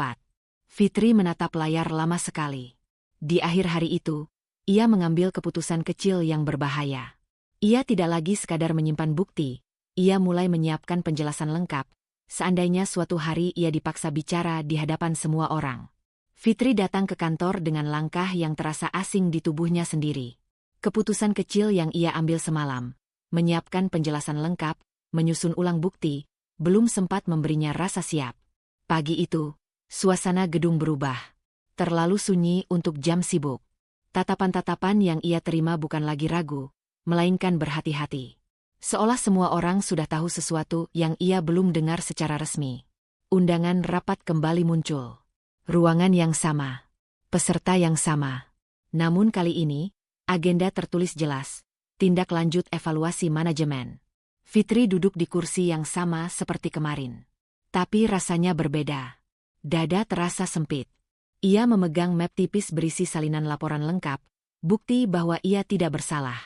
Fitri menatap layar lama sekali. Di akhir hari itu, ia mengambil keputusan kecil yang berbahaya. Ia tidak lagi sekadar menyimpan bukti, ia mulai menyiapkan penjelasan lengkap, seandainya suatu hari ia dipaksa bicara di hadapan semua orang. Fitri datang ke kantor dengan langkah yang terasa asing di tubuhnya sendiri. Keputusan kecil yang ia ambil semalam, menyiapkan penjelasan lengkap, menyusun ulang bukti, belum sempat memberinya rasa siap. Pagi itu, suasana gedung berubah. Terlalu sunyi untuk jam sibuk. Tatapan-tatapan yang ia terima bukan lagi ragu, melainkan berhati-hati. Seolah semua orang sudah tahu sesuatu yang ia belum dengar secara resmi. Undangan rapat kembali muncul. Ruangan yang sama. Peserta yang sama. Namun kali ini, agenda tertulis jelas. Tindak lanjut evaluasi manajemen. Fitri duduk di kursi yang sama seperti kemarin. Tapi rasanya berbeda. Dada terasa sempit. Ia memegang map tipis berisi salinan laporan lengkap, bukti bahwa ia tidak bersalah.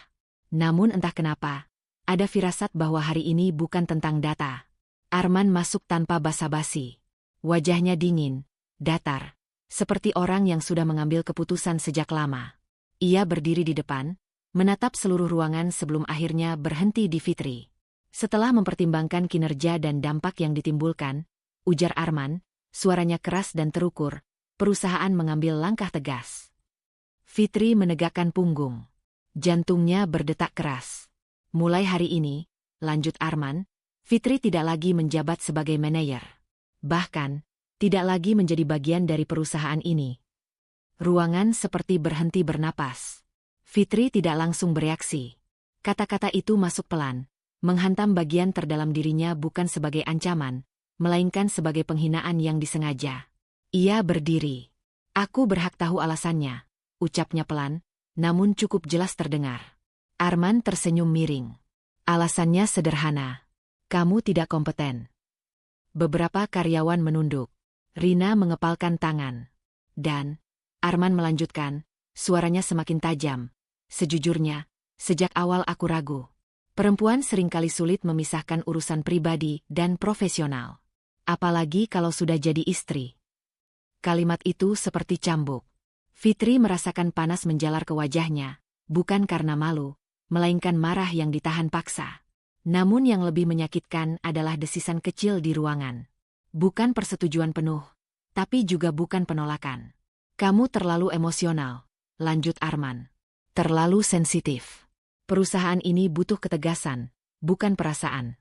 Namun entah kenapa, ada firasat bahwa hari ini bukan tentang data. Arman masuk tanpa basa-basi. Wajahnya dingin, datar, seperti orang yang sudah mengambil keputusan sejak lama. Ia berdiri di depan, menatap seluruh ruangan sebelum akhirnya berhenti di Fitri. Setelah mempertimbangkan kinerja dan dampak yang ditimbulkan, ujar Arman, suaranya keras dan terukur, perusahaan mengambil langkah tegas. Fitri menegakkan punggung. Jantungnya berdetak keras. Mulai hari ini, lanjut Arman, Fitri tidak lagi menjabat sebagai manajer. Bahkan, tidak lagi menjadi bagian dari perusahaan ini. Ruangan seperti berhenti bernapas. Fitri tidak langsung bereaksi. Kata-kata itu masuk pelan, menghantam bagian terdalam dirinya bukan sebagai ancaman, melainkan sebagai penghinaan yang disengaja. Ia berdiri. Aku berhak tahu alasannya, ucapnya pelan, namun cukup jelas terdengar. Arman tersenyum miring. Alasannya sederhana. Kamu tidak kompeten. Beberapa karyawan menunduk. Rina mengepalkan tangan. Dan, Arman melanjutkan, suaranya semakin tajam. Sejujurnya, sejak awal aku ragu. Perempuan seringkali sulit memisahkan urusan pribadi dan profesional. Apalagi kalau sudah jadi istri. Kalimat itu seperti cambuk. Fitri merasakan panas menjalar ke wajahnya, bukan karena malu, melainkan marah yang ditahan paksa. Namun yang lebih menyakitkan adalah desisan kecil di ruangan. Bukan persetujuan penuh, tapi juga bukan penolakan. Kamu terlalu emosional, lanjut Arman. Terlalu sensitif. Perusahaan ini butuh ketegasan, bukan perasaan.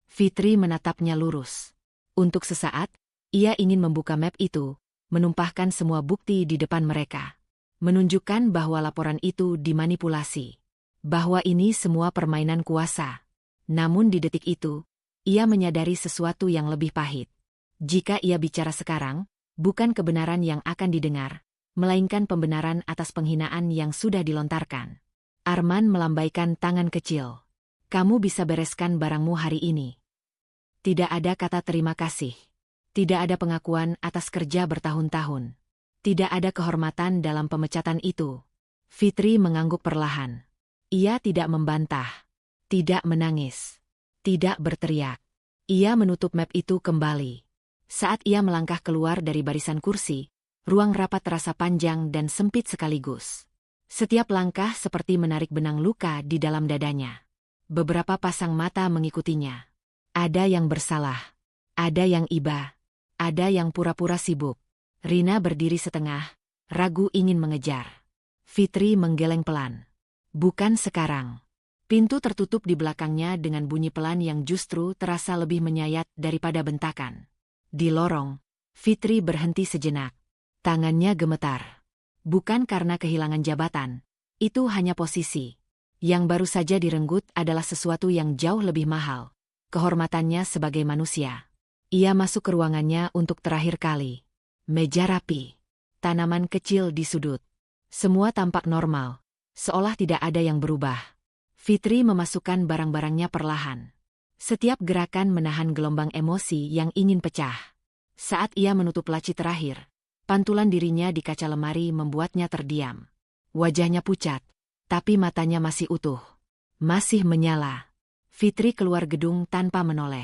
Fitri menatapnya lurus. Untuk sesaat, ia ingin membuka map itu, menumpahkan semua bukti di depan mereka. Menunjukkan bahwa laporan itu dimanipulasi. Bahwa ini semua permainan kuasa. Namun di detik itu, ia menyadari sesuatu yang lebih pahit. Jika ia bicara sekarang, bukan kebenaran yang akan didengar, melainkan pembenaran atas penghinaan yang sudah dilontarkan. Arman melambaikan tangan kecil. Kamu bisa bereskan barangmu hari ini. Tidak ada kata terima kasih. Tidak ada pengakuan atas kerja bertahun-tahun. Tidak ada kehormatan dalam pemecatan itu. Fitri mengangguk perlahan. Ia tidak membantah. Tidak menangis. Tidak berteriak. Ia menutup map itu kembali. Saat ia melangkah keluar dari barisan kursi, ruang rapat terasa panjang dan sempit sekaligus. Setiap langkah seperti menarik benang luka di dalam dadanya. Beberapa pasang mata mengikutinya. Ada yang bersalah. Ada yang iba. Ada yang pura-pura sibuk. Rina berdiri setengah, ragu ingin mengejar. Fitri menggeleng pelan. Bukan sekarang. Pintu tertutup di belakangnya dengan bunyi pelan yang justru terasa lebih menyayat daripada bentakan. Di lorong, Fitri berhenti sejenak. Tangannya gemetar. Bukan karena kehilangan jabatan. Itu hanya posisi. Yang baru saja direnggut adalah sesuatu yang jauh lebih mahal. Kehormatannya sebagai manusia. Ia masuk ke ruangannya untuk terakhir kali. Meja rapi. Tanaman kecil di sudut. Semua tampak normal. Seolah tidak ada yang berubah. Fitri memasukkan barang-barangnya perlahan. Setiap gerakan menahan gelombang emosi yang ingin pecah. Saat ia menutup laci terakhir, pantulan dirinya di kaca lemari membuatnya terdiam. Wajahnya pucat, tapi matanya masih utuh. Masih menyala. Fitri keluar gedung tanpa menoleh.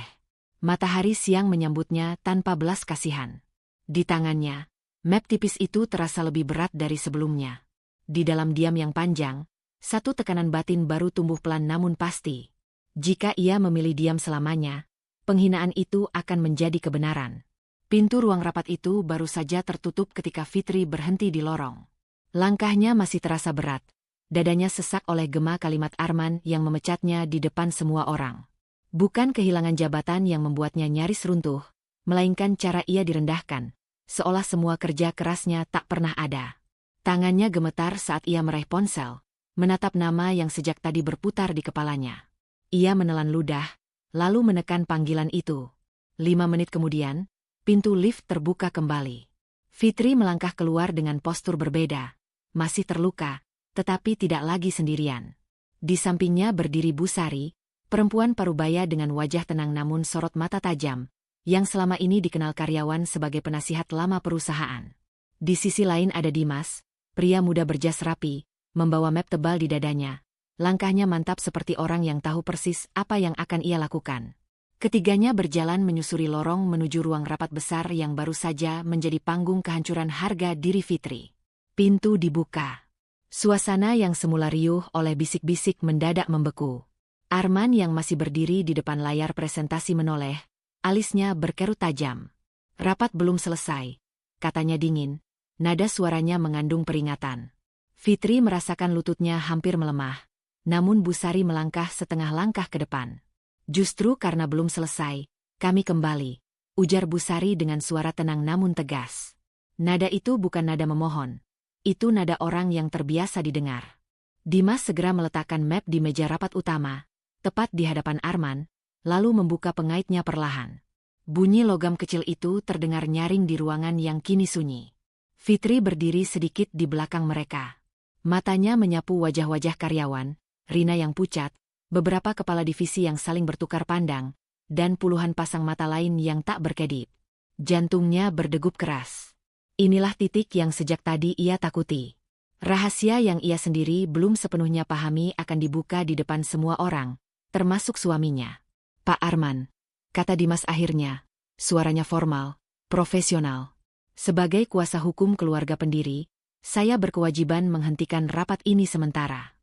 Matahari siang menyambutnya tanpa belas kasihan. Di tangannya, map tipis itu terasa lebih berat dari sebelumnya. Di dalam diam yang panjang, satu tekanan batin baru tumbuh pelan namun pasti. Jika ia memilih diam selamanya, penghinaan itu akan menjadi kebenaran. Pintu ruang rapat itu baru saja tertutup ketika Fitri berhenti di lorong. Langkahnya masih terasa berat. Dadanya sesak oleh gema kalimat Arman yang memecatnya di depan semua orang. Bukan kehilangan jabatan yang membuatnya nyaris runtuh, melainkan cara ia direndahkan, seolah semua kerja kerasnya tak pernah ada. Tangannya gemetar saat ia meraih ponsel, menatap nama yang sejak tadi berputar di kepalanya. Ia menelan ludah, lalu menekan panggilan itu. 5 menit kemudian, pintu lift terbuka kembali. Fitri melangkah keluar dengan postur berbeda, masih terluka, tetapi tidak lagi sendirian. Di sampingnya berdiri Busari, perempuan parubaya dengan wajah tenang namun sorot mata tajam, yang selama ini dikenal karyawan sebagai penasihat lama perusahaan. Di sisi lain ada Dimas, pria muda berjas rapi, membawa map tebal di dadanya. Langkahnya mantap seperti orang yang tahu persis apa yang akan ia lakukan. Ketiganya berjalan menyusuri lorong menuju ruang rapat besar yang baru saja menjadi panggung kehancuran harga diri Fitri. Pintu dibuka. Suasana yang semula riuh oleh bisik-bisik mendadak membeku. Arman yang masih berdiri di depan layar presentasi menoleh, alisnya berkerut tajam. Rapat belum selesai, katanya dingin, nada suaranya mengandung peringatan. Fitri merasakan lututnya hampir melemah, namun Busari melangkah setengah langkah ke depan. Justru karena belum selesai, kami kembali, ujar Busari dengan suara tenang namun tegas. Nada itu bukan nada memohon. Itu nada orang yang terbiasa didengar. Dimas segera meletakkan map di meja rapat utama, tepat di hadapan Arman, lalu membuka pengaitnya perlahan. Bunyi logam kecil itu terdengar nyaring di ruangan yang kini sunyi. Fitri berdiri sedikit di belakang mereka. Matanya menyapu wajah-wajah karyawan, Rina yang pucat, beberapa kepala divisi yang saling bertukar pandang, dan puluhan pasang mata lain yang tak berkedip. Jantungnya berdegup keras. Inilah titik yang sejak tadi ia takuti. Rahasia yang ia sendiri belum sepenuhnya pahami akan dibuka di depan semua orang, termasuk suaminya. Pak Arman, kata Dimas akhirnya, suaranya formal, profesional. Sebagai kuasa hukum keluarga pendiri, saya berkewajiban menghentikan rapat ini sementara.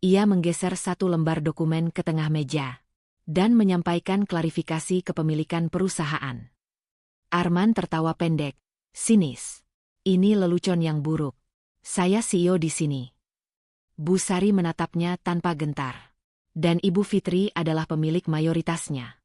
Ia menggeser satu lembar dokumen ke tengah meja, dan menyampaikan klarifikasi kepemilikan perusahaan. Arman tertawa pendek. Sinis. Ini lelucon yang buruk. Saya CEO di sini. Busari menatapnya tanpa gentar. Dan Ibu Fitri adalah pemilik mayoritasnya.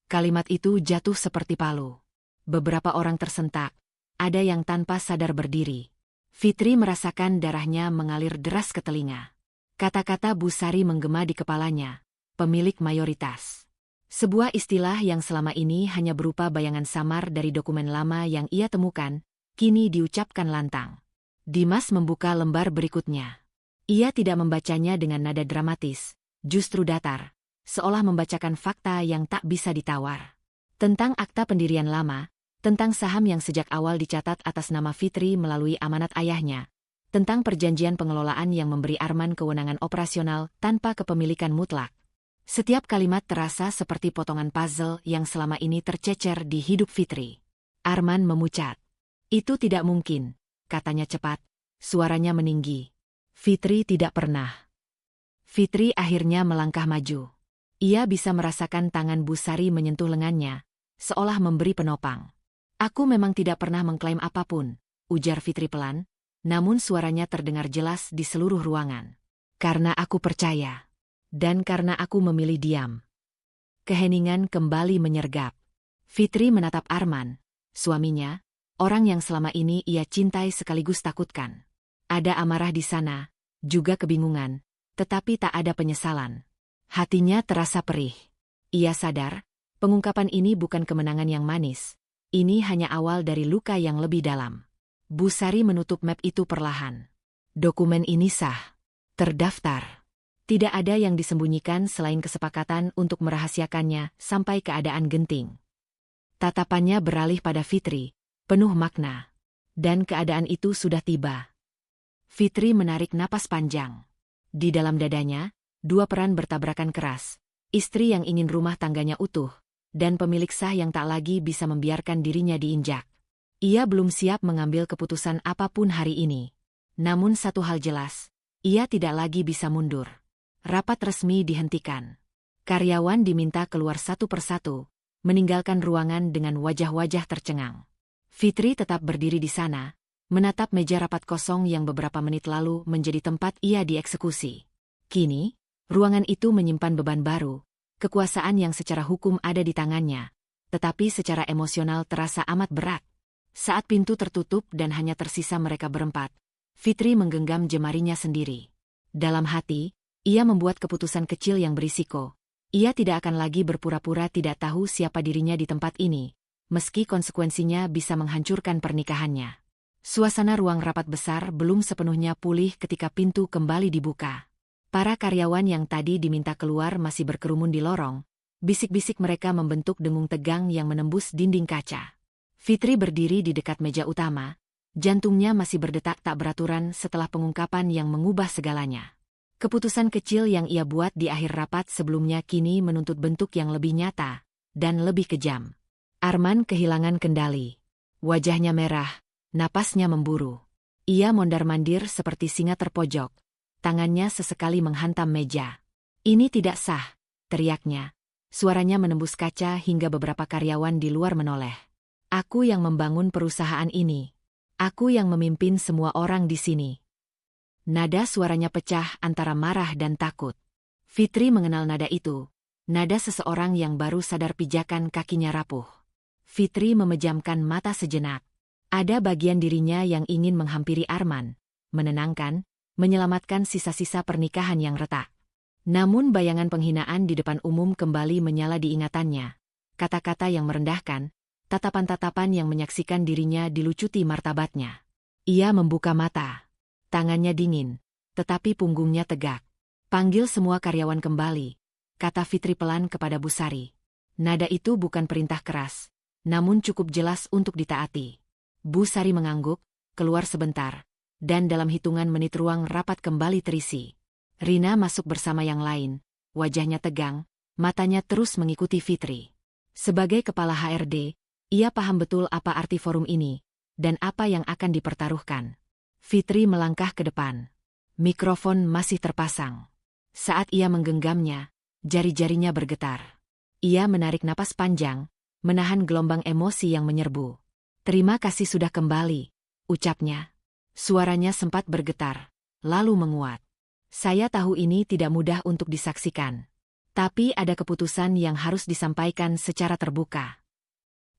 Kalimat itu jatuh seperti palu. Beberapa orang tersentak. Ada yang tanpa sadar berdiri. Fitri merasakan darahnya mengalir deras ke telinga. Kata-kata Busari menggema di kepalanya. Pemilik mayoritas. Sebuah istilah yang selama ini hanya berupa bayangan samar dari dokumen lama yang ia temukan, kini diucapkan lantang. Dimas membuka lembar berikutnya. Ia tidak membacanya dengan nada dramatis, justru datar, seolah membacakan fakta yang tak bisa ditawar. Tentang akta pendirian lama, tentang saham yang sejak awal dicatat atas nama Fitri melalui amanat ayahnya, tentang perjanjian pengelolaan yang memberi Arman kewenangan operasional tanpa kepemilikan mutlak. Setiap kalimat terasa seperti potongan puzzle yang selama ini tercecer di hidup Fitri. Arman memucat. Itu tidak mungkin, katanya cepat, suaranya meninggi. Fitri tidak pernah. Fitri akhirnya melangkah maju. Ia bisa merasakan tangan Busari menyentuh lengannya, seolah memberi penopang. Aku memang tidak pernah mengklaim apapun, ujar Fitri pelan, namun suaranya terdengar jelas di seluruh ruangan. Karena aku percaya. Dan karena aku memilih diam. Keheningan kembali menyergap. Fitri menatap Arman, suaminya, orang yang selama ini ia cintai sekaligus takutkan. Ada amarah di sana, juga kebingungan, tetapi tak ada penyesalan. Hatinya terasa perih. Ia sadar, pengungkapan ini bukan kemenangan yang manis. Ini hanya awal dari luka yang lebih dalam. Busari menutup map itu perlahan. Dokumen ini sah. Terdaftar. Tidak ada yang disembunyikan selain kesepakatan untuk merahasiakannya sampai keadaan genting. Tatapannya beralih pada Fitri, penuh makna. Dan keadaan itu sudah tiba. Fitri menarik napas panjang. Di dalam dadanya, dua peran bertabrakan keras. istri yang ingin rumah tangganya utuh, dan pemilik sah yang tak lagi bisa membiarkan dirinya diinjak. Ia belum siap mengambil keputusan apapun hari ini. Namun satu hal jelas, ia tidak lagi bisa mundur. Rapat resmi dihentikan. Karyawan diminta keluar satu persatu, meninggalkan ruangan dengan wajah-wajah tercengang. Fitri tetap berdiri di sana, menatap meja rapat kosong yang beberapa menit lalu menjadi tempat ia dieksekusi. Kini, ruangan itu menyimpan beban baru, kekuasaan yang secara hukum ada di tangannya, tetapi secara emosional terasa amat berat. Saat pintu tertutup dan hanya tersisa mereka berempat, Fitri menggenggam jemarinya sendiri. Dalam hati, ia membuat keputusan kecil yang berisiko. Ia tidak akan lagi berpura-pura tidak tahu siapa dirinya di tempat ini, meski konsekuensinya bisa menghancurkan pernikahannya. Suasana ruang rapat besar belum sepenuhnya pulih ketika pintu kembali dibuka. Para karyawan yang tadi diminta keluar masih berkerumun di lorong. Bisik-bisik mereka membentuk dengung tegang yang menembus dinding kaca. Fitri berdiri di dekat meja utama. Jantungnya masih berdetak tak beraturan setelah pengungkapan yang mengubah segalanya. Keputusan kecil yang ia buat di akhir rapat sebelumnya kini menuntut bentuk yang lebih nyata dan lebih kejam. Arman kehilangan kendali. Wajahnya merah, napasnya memburu. Ia mondar-mandir seperti singa terpojok. Tangannya sesekali menghantam meja. "Ini tidak sah," teriaknya. Suaranya menembus kaca hingga beberapa karyawan di luar menoleh. "Aku yang membangun perusahaan ini. Aku yang memimpin semua orang di sini." Nada suaranya pecah antara marah dan takut. Fitri mengenal nada itu. Nada seseorang yang baru sadar pijakan kakinya rapuh. Fitri memejamkan mata sejenak. Ada bagian dirinya yang ingin menghampiri Arman, menenangkan, menyelamatkan sisa-sisa pernikahan yang retak. Namun bayangan penghinaan di depan umum kembali menyala di ingatannya. Kata-kata yang merendahkan, tatapan-tatapan yang menyaksikan dirinya dilucuti martabatnya. Ia membuka mata. Tangannya dingin, tetapi punggungnya tegak. "Panggil semua karyawan kembali," kata Fitri pelan kepada Bu Sari. Nada itu bukan perintah keras, namun cukup jelas untuk ditaati. Bu Sari mengangguk, keluar sebentar. Dan dalam hitungan menit ruang rapat kembali terisi. Rina masuk bersama yang lain, wajahnya tegang, matanya terus mengikuti Fitri. Sebagai kepala HRD, ia paham betul apa arti forum ini, dan apa yang akan dipertaruhkan. Fitri melangkah ke depan. Mikrofon masih terpasang. Saat ia menggenggamnya, jari-jarinya bergetar. Ia menarik napas panjang, menahan gelombang emosi yang menyerbu. "Terima kasih sudah kembali," ucapnya. Suaranya sempat bergetar, lalu menguat. "Saya tahu ini tidak mudah untuk disaksikan. Tapi ada keputusan yang harus disampaikan secara terbuka."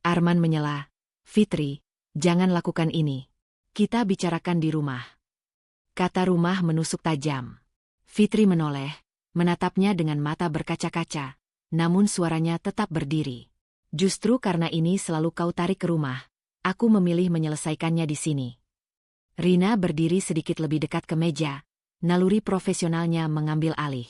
Arman menyela. "Fitri, jangan lakukan ini. Kita bicarakan di rumah." Kata rumah menusuk tajam. Fitri menoleh, menatapnya dengan mata berkaca-kaca, namun suaranya tetap berdiri. "Justru karena ini selalu kau tarik ke rumah, aku memilih menyelesaikannya di sini." Rina berdiri sedikit lebih dekat ke meja, naluri profesionalnya mengambil alih.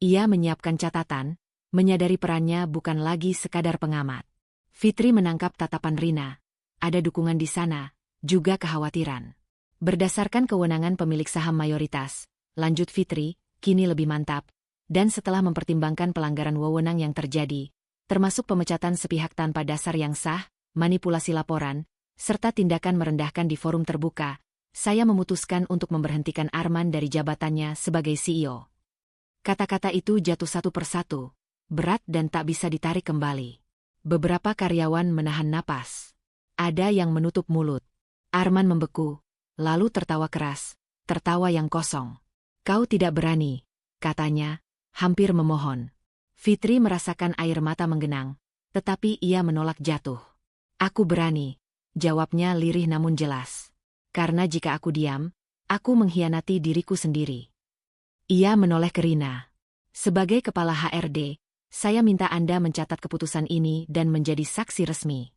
Ia menyiapkan catatan, menyadari perannya bukan lagi sekadar pengamat. Fitri menangkap tatapan Rina. Ada dukungan di sana, juga kekhawatiran. Berdasarkan kewenangan pemilik saham mayoritas, lanjut Fitri, kini lebih mantap, dan setelah mempertimbangkan pelanggaran wewenang yang terjadi, termasuk pemecatan sepihak tanpa dasar yang sah, manipulasi laporan, serta tindakan merendahkan di forum terbuka, saya memutuskan untuk memberhentikan Arman dari jabatannya sebagai CEO. Kata-kata itu jatuh satu persatu, berat dan tak bisa ditarik kembali. Beberapa karyawan menahan napas. Ada yang menutup mulut. Arman membeku, lalu tertawa keras, tertawa yang kosong. "Kau tidak berani," katanya, hampir memohon. Fitri merasakan air mata menggenang, tetapi ia menolak jatuh. "Aku berani," jawabnya lirih namun jelas. "Karena jika aku diam, aku mengkhianati diriku sendiri." Ia menoleh ke Rina. "Sebagai kepala HRD, saya minta Anda mencatat keputusan ini dan menjadi saksi resmi."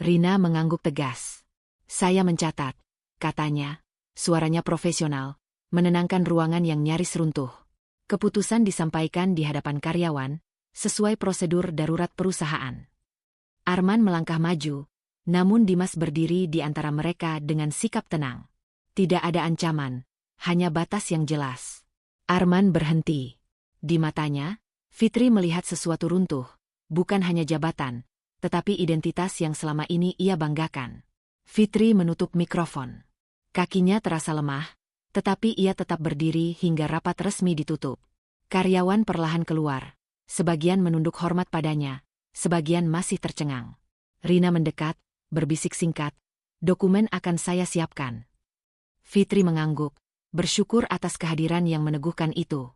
Rina mengangguk tegas. "Saya mencatat," katanya, suaranya profesional, menenangkan ruangan yang nyaris runtuh. Keputusan disampaikan di hadapan karyawan, sesuai prosedur darurat perusahaan. Arman melangkah maju, namun Dimas berdiri di antara mereka dengan sikap tenang. Tidak ada ancaman, hanya batas yang jelas. Arman berhenti. Di matanya, Fitri melihat sesuatu runtuh, bukan hanya jabatan, tetapi identitas yang selama ini ia banggakan. Fitri menutup mikrofon. Kakinya terasa lemah, tetapi ia tetap berdiri hingga rapat resmi ditutup. Karyawan perlahan keluar, sebagian menunduk hormat padanya, sebagian masih tercengang. Rina mendekat, berbisik singkat, "Dokumen akan saya siapkan." Fitri mengangguk, bersyukur atas kehadiran yang meneguhkan itu.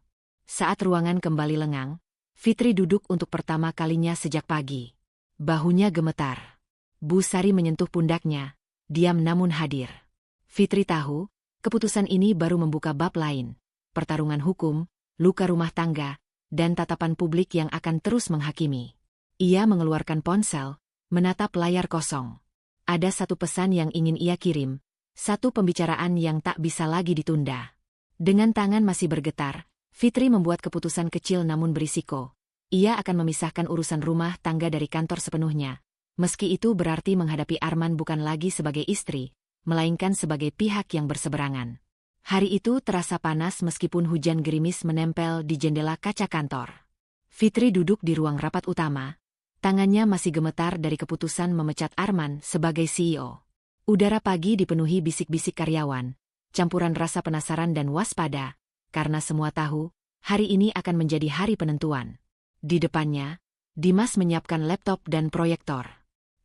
Saat ruangan kembali lengang, Fitri duduk untuk pertama kalinya sejak pagi. Bahunya gemetar. Bu Sari menyentuh pundaknya, diam namun hadir. Fitri tahu, keputusan ini baru membuka bab lain. Pertarungan hukum, luka rumah tangga, dan tatapan publik yang akan terus menghakimi. Ia mengeluarkan ponsel, menatap layar kosong. Ada satu pesan yang ingin ia kirim, satu pembicaraan yang tak bisa lagi ditunda. Dengan tangan masih bergetar, Fitri membuat keputusan kecil namun berisiko. Ia akan memisahkan urusan rumah tangga dari kantor sepenuhnya. Meski itu berarti menghadapi Arman bukan lagi sebagai istri, melainkan sebagai pihak yang berseberangan. Hari itu terasa panas meskipun hujan gerimis menempel di jendela kaca kantor. Fitri duduk di ruang rapat utama. Tangannya masih gemetar dari keputusan memecat Arman sebagai CEO. Udara pagi dipenuhi bisik-bisik karyawan, campuran rasa penasaran dan waspada, karena semua tahu, hari ini akan menjadi hari penentuan. Di depannya, Dimas menyiapkan laptop dan proyektor.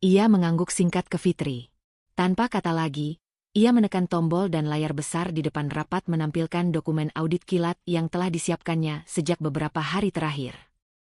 Ia mengangguk singkat ke Fitri. Tanpa kata lagi, ia menekan tombol dan layar besar di depan rapat menampilkan dokumen audit kilat yang telah disiapkannya sejak beberapa hari terakhir.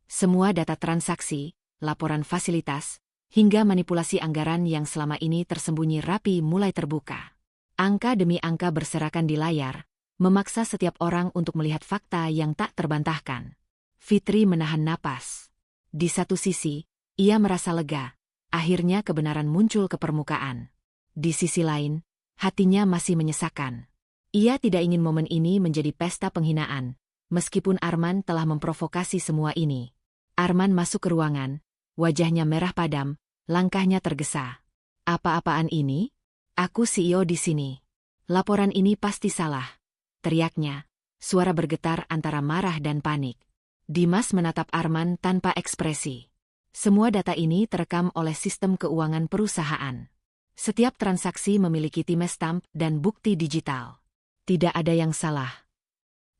Semua data transaksi, laporan fasilitas, hingga manipulasi anggaran yang selama ini tersembunyi rapi mulai terbuka. Angka demi angka berserakan di layar, memaksa setiap orang untuk melihat fakta yang tak terbantahkan. Fitri menahan napas. Di satu sisi, ia merasa lega, akhirnya kebenaran muncul ke permukaan. Di sisi lain, hatinya masih menyesakan. Ia tidak ingin momen ini menjadi pesta penghinaan, meskipun Arman telah memprovokasi semua ini. Arman masuk ke ruangan, wajahnya merah padam, langkahnya tergesa. "Apa-apaan ini? Aku CEO di sini. Laporan ini pasti salah," teriaknya, suara bergetar antara marah dan panik. Dimas menatap Arman tanpa ekspresi. Semua data ini terekam oleh sistem keuangan perusahaan. Setiap transaksi memiliki timestamp dan bukti digital. Tidak ada yang salah.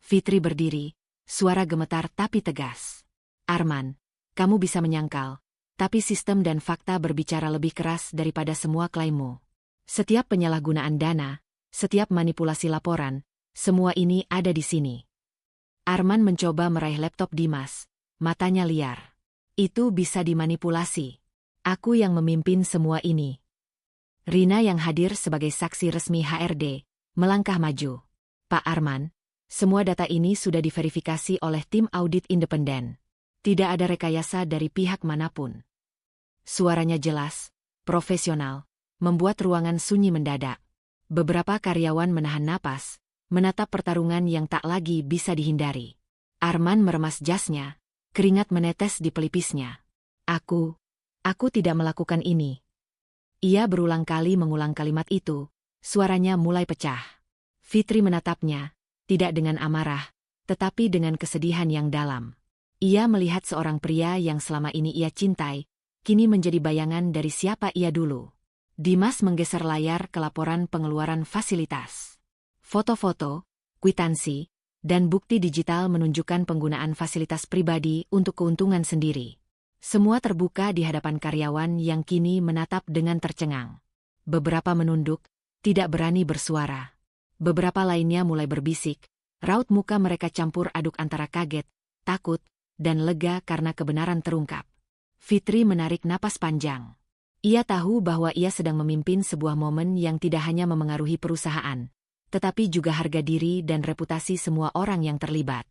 Fitri berdiri, suara gemetar tapi tegas. "Arman, kamu bisa menyangkal, tapi sistem dan fakta berbicara lebih keras daripada semua klaimmu. Setiap penyalahgunaan dana, setiap manipulasi laporan, semua ini ada di sini." Arman mencoba meraih laptop Dimas, matanya liar. "Itu bisa dimanipulasi. Aku yang memimpin semua ini." Rina yang hadir sebagai saksi resmi HRD, melangkah maju. "Pak Arman, semua data ini sudah diverifikasi oleh tim audit independen. Tidak ada rekayasa dari pihak manapun." Suaranya jelas, profesional, membuat ruangan sunyi mendadak. Beberapa karyawan menahan napas, menatap pertarungan yang tak lagi bisa dihindari. Arman meremas jasnya, keringat menetes di pelipisnya. Aku tidak melakukan ini." Ia berulang kali mengulang kalimat itu, suaranya mulai pecah. Fitri menatapnya, tidak dengan amarah, tetapi dengan kesedihan yang dalam. Ia melihat seorang pria yang selama ini ia cintai, kini menjadi bayangan dari siapa ia dulu. Dimas menggeser layar ke laporan pengeluaran fasilitas. Foto-foto, kwitansi, dan bukti digital menunjukkan penggunaan fasilitas pribadi untuk keuntungan sendiri. Semua terbuka di hadapan karyawan yang kini menatap dengan tercengang. Beberapa menunduk, tidak berani bersuara. Beberapa lainnya mulai berbisik, raut muka mereka campur aduk antara kaget, takut, dan lega karena kebenaran terungkap. Fitri menarik napas panjang. Ia tahu bahwa ia sedang memimpin sebuah momen yang tidak hanya memengaruhi perusahaan, tetapi juga harga diri dan reputasi semua orang yang terlibat.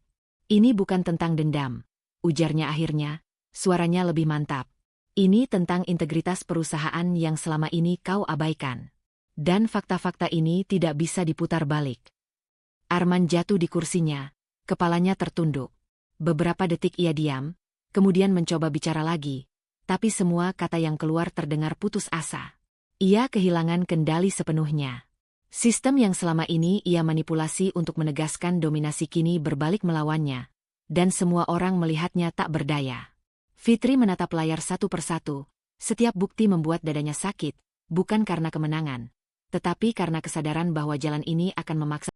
"Ini bukan tentang dendam," ujarnya akhirnya, suaranya lebih mantap. "Ini tentang integritas perusahaan yang selama ini kau abaikan. Dan fakta-fakta ini tidak bisa diputar balik." Arman jatuh di kursinya, kepalanya tertunduk. Beberapa detik ia diam, kemudian mencoba bicara lagi, tapi semua kata yang keluar terdengar putus asa. Ia kehilangan kendali sepenuhnya. Sistem yang selama ini ia manipulasi untuk menegaskan dominasi kini berbalik melawannya, dan semua orang melihatnya tak berdaya. Fitri menatap layar satu persatu, setiap bukti membuat dadanya sakit, bukan karena kemenangan, tetapi karena kesadaran bahwa jalan ini akan memaksa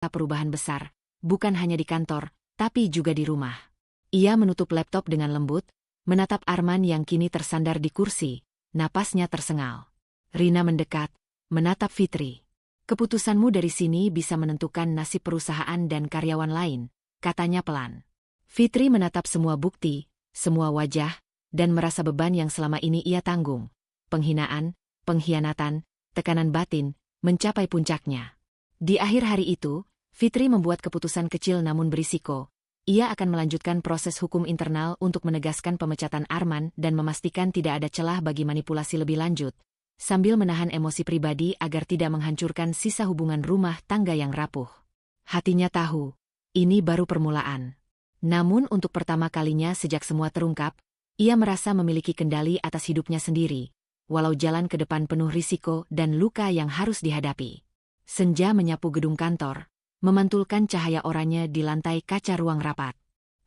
perubahan besar, bukan hanya di kantor, tapi juga di rumah. Ia menutup laptop dengan lembut, menatap Arman yang kini tersandar di kursi, napasnya tersengal. Rina mendekat, menatap Fitri. Keputusanmu dari sini bisa menentukan nasib perusahaan dan karyawan lain, katanya pelan. Fitri menatap semua bukti, semua wajah, dan merasa beban yang selama ini ia tanggung. Penghinaan, pengkhianatan, tekanan batin, mencapai puncaknya. Di akhir hari itu, Fitri membuat keputusan kecil namun berisiko. Ia akan melanjutkan proses hukum internal untuk menegaskan pemecatan Arman dan memastikan tidak ada celah bagi manipulasi lebih lanjut, sambil menahan emosi pribadi agar tidak menghancurkan sisa hubungan rumah tangga yang rapuh. Hatinya tahu, ini baru permulaan. Namun untuk pertama kalinya sejak semua terungkap, ia merasa memiliki kendali atas hidupnya sendiri, walau jalan ke depan penuh risiko dan luka yang harus dihadapi. Senja menyapu gedung kantor, memantulkan cahaya oranye di lantai kaca ruang rapat.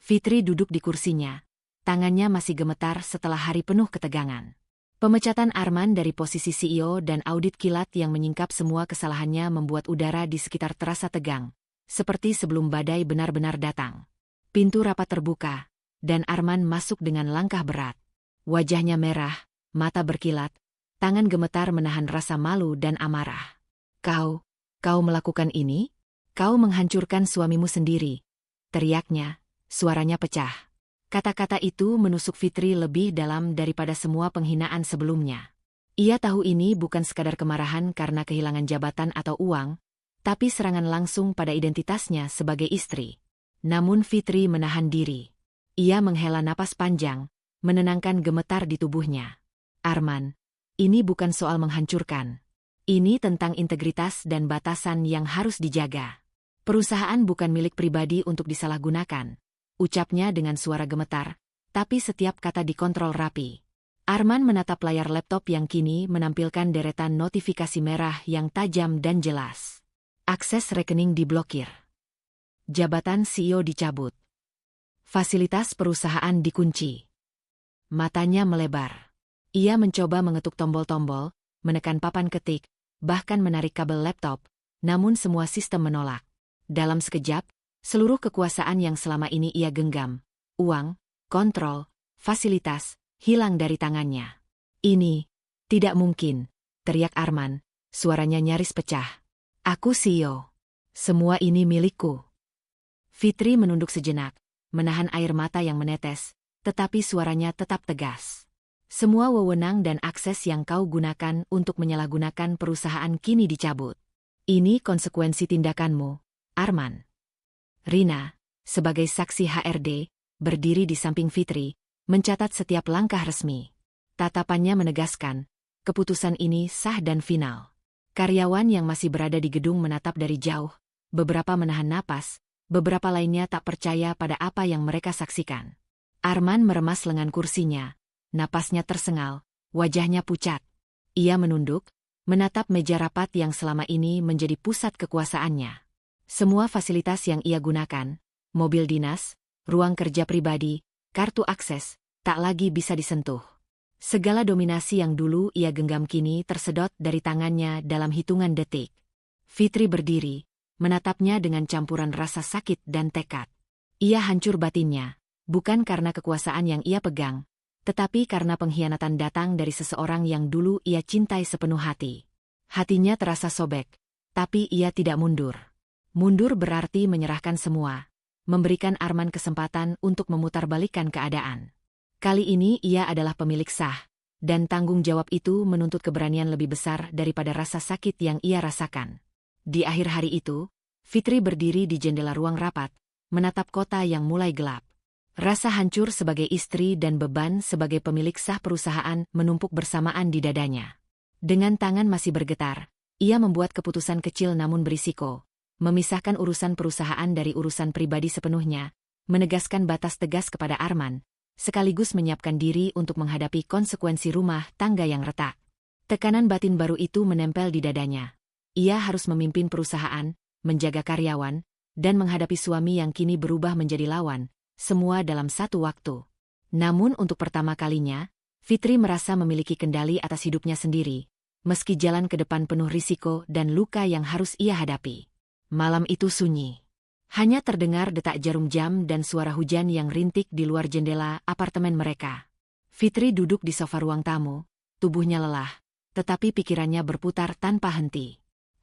Fitri duduk di kursinya, tangannya masih gemetar setelah hari penuh ketegangan. Pemecatan Arman dari posisi CEO dan audit kilat yang menyingkap semua kesalahannya membuat udara di sekitar terasa tegang, seperti sebelum badai benar-benar datang. Pintu rapat terbuka, dan Arman masuk dengan langkah berat. Wajahnya merah, mata berkilat, tangan gemetar menahan rasa malu dan amarah. Kau melakukan ini? Kau menghancurkan suamimu sendiri, teriaknya, suaranya pecah. Kata-kata itu menusuk Fitri lebih dalam daripada semua penghinaan sebelumnya. Ia tahu ini bukan sekadar kemarahan karena kehilangan jabatan atau uang, tapi serangan langsung pada identitasnya sebagai istri. Namun Fitri menahan diri. Ia menghela napas panjang, menenangkan gemetar di tubuhnya. Arman, ini bukan soal menghancurkan. Ini tentang integritas dan batasan yang harus dijaga. Perusahaan bukan milik pribadi untuk disalahgunakan, ucapnya dengan suara gemetar, tapi setiap kata dikontrol rapi. Arman menatap layar laptop yang kini menampilkan deretan notifikasi merah yang tajam dan jelas. Akses rekening diblokir. Jabatan CEO dicabut. Fasilitas perusahaan dikunci. Matanya melebar. Ia mencoba mengetuk tombol-tombol, menekan papan ketik, bahkan menarik kabel laptop, namun semua sistem menolak. Dalam sekejap, seluruh kekuasaan yang selama ini ia genggam, uang, kontrol, fasilitas, hilang dari tangannya. Ini tidak mungkin, teriak Arman, suaranya nyaris pecah. Aku CEO. Semua ini milikku. Fitri menunduk sejenak, menahan air mata yang menetes, tetapi suaranya tetap tegas. Semua wewenang dan akses yang kau gunakan untuk menyalahgunakan perusahaan kini dicabut. Ini konsekuensi tindakanmu, Arman. Rina, sebagai saksi HRD, berdiri di samping Fitri, mencatat setiap langkah resmi. Tatapannya menegaskan, keputusan ini sah dan final. Karyawan yang masih berada di gedung menatap dari jauh, beberapa menahan napas, beberapa lainnya tak percaya pada apa yang mereka saksikan. Arman meremas lengan kursinya, napasnya tersengal, wajahnya pucat. Ia menunduk, menatap meja rapat yang selama ini menjadi pusat kekuasaannya. Semua fasilitas yang ia gunakan, mobil dinas, ruang kerja pribadi, kartu akses, tak lagi bisa disentuh. Segala dominasi yang dulu ia genggam kini tersedot dari tangannya dalam hitungan detik. Fitri berdiri, menatapnya dengan campuran rasa sakit dan tekad. Ia hancur batinnya, bukan karena kekuasaan yang ia pegang, tetapi karena pengkhianatan datang dari seseorang yang dulu ia cintai sepenuh hati. Hatinya terasa sobek, tapi ia tidak mundur. Mundur berarti menyerahkan semua, memberikan Arman kesempatan untuk memutarbalikkan keadaan. Kali ini ia adalah pemilik sah, dan tanggung jawab itu menuntut keberanian lebih besar daripada rasa sakit yang ia rasakan. Di akhir hari itu, Fitri berdiri di jendela ruang rapat, menatap kota yang mulai gelap. Rasa hancur sebagai istri dan beban sebagai pemilik sah perusahaan menumpuk bersamaan di dadanya. Dengan tangan masih bergetar, ia membuat keputusan kecil namun berisiko, memisahkan urusan perusahaan dari urusan pribadi sepenuhnya, menegaskan batas tegas kepada Arman, sekaligus menyiapkan diri untuk menghadapi konsekuensi rumah tangga yang retak. Tekanan batin baru itu menempel di dadanya. Ia harus memimpin perusahaan, menjaga karyawan, dan menghadapi suami yang kini berubah menjadi lawan, semua dalam satu waktu. Namun untuk pertama kalinya, Fitri merasa memiliki kendali atas hidupnya sendiri, meski jalan ke depan penuh risiko dan luka yang harus ia hadapi. Malam itu sunyi. Hanya terdengar detak jarum jam dan suara hujan yang rintik di luar jendela apartemen mereka. Fitri duduk di sofa ruang tamu, tubuhnya lelah, tetapi pikirannya berputar tanpa henti.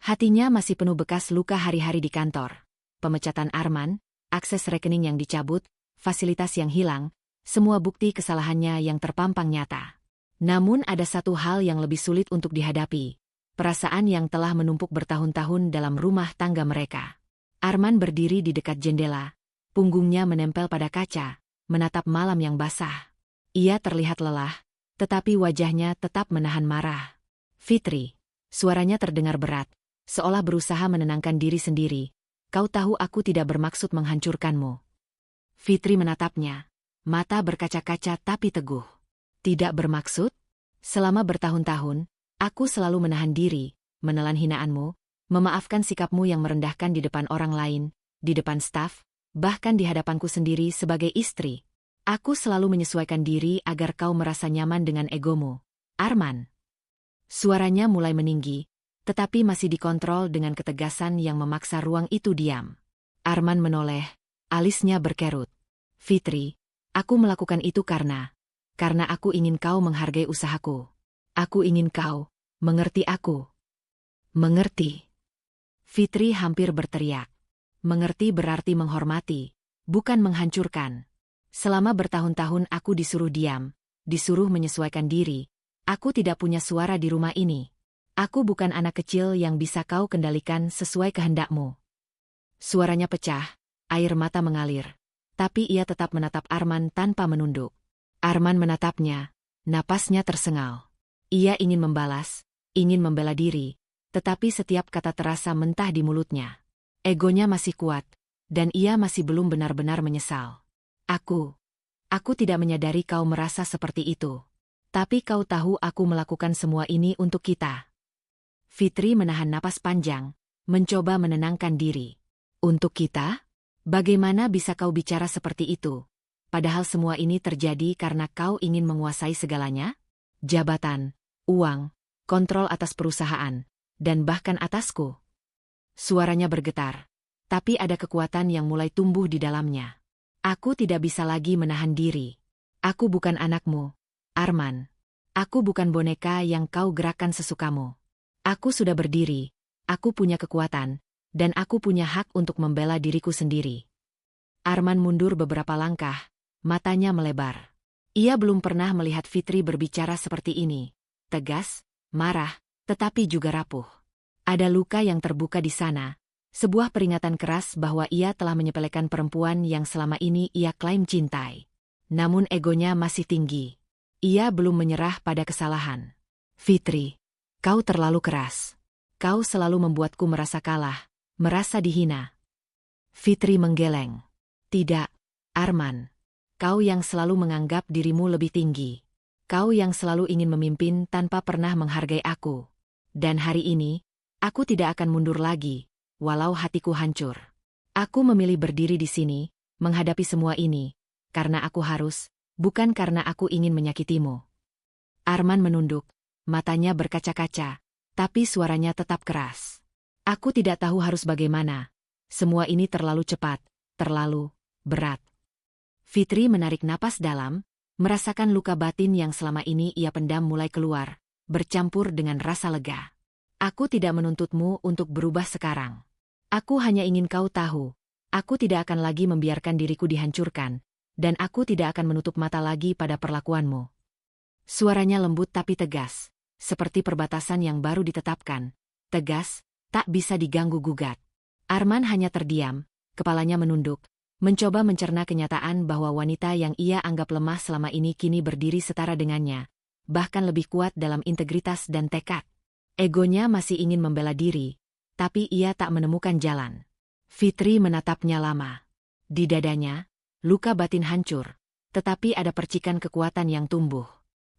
Hatinya masih penuh bekas luka hari-hari di kantor. Pemecatan Arman, akses rekening yang dicabut, fasilitas yang hilang, semua bukti kesalahannya yang terpampang nyata. Namun ada satu hal yang lebih sulit untuk dihadapi, perasaan yang telah menumpuk bertahun-tahun dalam rumah tangga mereka. Arman berdiri di dekat jendela, punggungnya menempel pada kaca, menatap malam yang basah. Ia terlihat lelah, tetapi wajahnya tetap menahan marah. Fitri, suaranya terdengar berat, seolah berusaha menenangkan diri sendiri. Kau tahu aku tidak bermaksud menghancurkanmu. Fitri menatapnya, mata berkaca-kaca tapi teguh. Tidak bermaksud? Selama bertahun-tahun, aku selalu menahan diri, menelan hinaanmu, memaafkan sikapmu yang merendahkan di depan orang lain, di depan staf, bahkan di hadapanku sendiri sebagai istri. Aku selalu menyesuaikan diri agar kau merasa nyaman dengan egomu. Arman. Suaranya mulai meninggi, tetapi masih dikontrol dengan ketegasan yang memaksa ruang itu diam. Arman menoleh, alisnya berkerut. Fitri, aku melakukan itu karena aku ingin kau menghargai usahaku. Aku ingin kau mengerti aku. Mengerti. Fitri hampir berteriak. Mengerti berarti menghormati, bukan menghancurkan. Selama bertahun-tahun aku disuruh diam, disuruh menyesuaikan diri. Aku tidak punya suara di rumah ini. Aku bukan anak kecil yang bisa kau kendalikan sesuai kehendakmu. Suaranya pecah, air mata mengalir. Tapi ia tetap menatap Arman tanpa menunduk. Arman menatapnya, napasnya tersengal. Ia ingin membalas, ingin membela diri, tetapi setiap kata terasa mentah di mulutnya. Egonya masih kuat, dan ia masih belum benar-benar menyesal. Aku tidak menyadari kau merasa seperti itu. Tapi kau tahu aku melakukan semua ini untuk kita. Fitri menahan napas panjang, mencoba menenangkan diri. Untuk kita? Bagaimana bisa kau bicara seperti itu? Padahal semua ini terjadi karena kau ingin menguasai segalanya? Jabatan, uang, kontrol atas perusahaan, dan bahkan atasku. Suaranya bergetar, tapi ada kekuatan yang mulai tumbuh di dalamnya. Aku tidak bisa lagi menahan diri. Aku bukan anakmu, Arman. Aku bukan boneka yang kau gerakkan sesukamu. Aku sudah berdiri, aku punya kekuatan, dan aku punya hak untuk membela diriku sendiri. Arman mundur beberapa langkah, matanya melebar. Ia belum pernah melihat Fitri berbicara seperti ini. Tegas, marah, tetapi juga rapuh. Ada luka yang terbuka di sana. Sebuah peringatan keras bahwa ia telah menyepelekan perempuan yang selama ini ia klaim cintai. Namun egonya masih tinggi. Ia belum menyerah pada kesalahan. Fitri, kau terlalu keras. Kau selalu membuatku merasa kalah, merasa dihina. Fitri menggeleng. Tidak, Arman. Kau yang selalu menganggap dirimu lebih tinggi. Kau yang selalu ingin memimpin tanpa pernah menghargai aku. Dan hari ini, aku tidak akan mundur lagi, walau hatiku hancur. Aku memilih berdiri di sini, menghadapi semua ini, karena aku harus, bukan karena aku ingin menyakitimu. Arman menunduk, matanya berkaca-kaca, tapi suaranya tetap keras. Aku tidak tahu harus bagaimana. Semua ini terlalu cepat, terlalu berat. Fitri menarik napas dalam, merasakan luka batin yang selama ini ia pendam mulai keluar, bercampur dengan rasa lega. Aku tidak menuntutmu untuk berubah sekarang. Aku hanya ingin kau tahu, aku tidak akan lagi membiarkan diriku dihancurkan, dan aku tidak akan menutup mata lagi pada perlakuanmu. Suaranya lembut tapi tegas, seperti perbatasan yang baru ditetapkan. Tegas, tak bisa diganggu-gugat. Arman hanya terdiam, kepalanya menunduk, mencoba mencerna kenyataan bahwa wanita yang ia anggap lemah selama ini kini berdiri setara dengannya, bahkan lebih kuat dalam integritas dan tekad. Egonya masih ingin membela diri, tapi ia tak menemukan jalan. Fitri menatapnya lama. Di dadanya, luka batin hancur, tetapi ada percikan kekuatan yang tumbuh.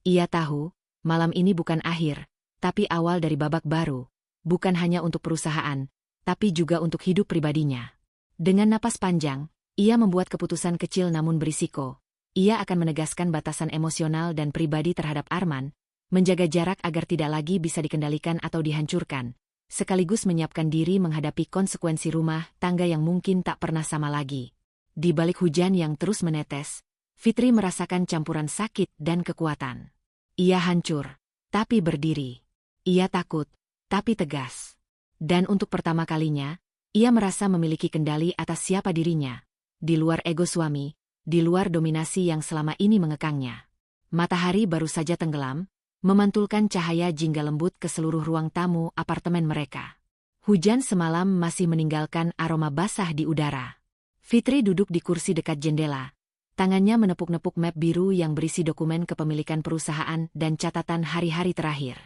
Ia tahu, malam ini bukan akhir, tapi awal dari babak baru, bukan hanya untuk perusahaan, tapi juga untuk hidup pribadinya. Dengan napas panjang, ia membuat keputusan kecil namun berisiko. Ia akan menegaskan batasan emosional dan pribadi terhadap Arman, menjaga jarak agar tidak lagi bisa dikendalikan atau dihancurkan, sekaligus menyiapkan diri menghadapi konsekuensi rumah tangga yang mungkin tak pernah sama lagi. Di balik hujan yang terus menetes, Fitri merasakan campuran sakit dan kekuatan. Ia hancur, tapi berdiri. Ia takut, tapi tegas. Dan untuk pertama kalinya, ia merasa memiliki kendali atas siapa dirinya. Di luar ego suami, di luar dominasi yang selama ini mengekangnya. Matahari baru saja tenggelam, memantulkan cahaya jingga lembut ke seluruh ruang tamu apartemen mereka. Hujan semalam masih meninggalkan aroma basah di udara. Fitri duduk di kursi dekat jendela. Tangannya menepuk-nepuk map biru yang berisi dokumen kepemilikan perusahaan dan catatan hari-hari terakhir.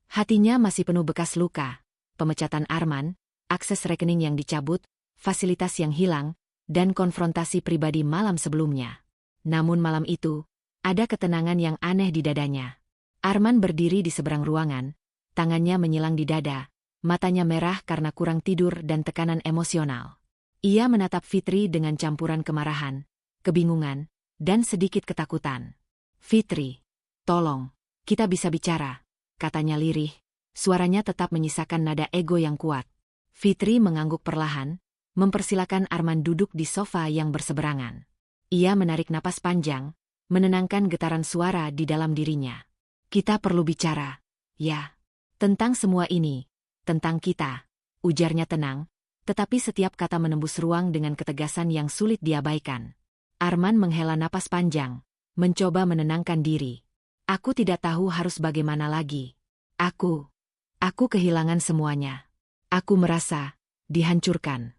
Hatinya masih penuh bekas luka, pemecatan Arman, akses rekening yang dicabut, fasilitas yang hilang, dan konfrontasi pribadi malam sebelumnya. Namun malam itu, ada ketenangan yang aneh di dadanya. Arman berdiri di seberang ruangan, tangannya menyilang di dada, matanya merah karena kurang tidur dan tekanan emosional. Ia menatap Fitri dengan campuran kemarahan, kebingungan, dan sedikit ketakutan. "Fitri, tolong, kita bisa bicara," katanya lirih, suaranya tetap menyisakan nada ego yang kuat. Fitri mengangguk perlahan, mempersilakan Arman duduk di sofa yang berseberangan. Ia menarik napas panjang, menenangkan getaran suara di dalam dirinya. "Kita perlu bicara, ya. Tentang semua ini, tentang kita," ujarnya tenang, tetapi setiap kata menembus ruang dengan ketegasan yang sulit diabaikan. Arman menghela napas panjang, mencoba menenangkan diri. "Aku tidak tahu harus bagaimana lagi. Aku kehilangan semuanya. Aku merasa dihancurkan."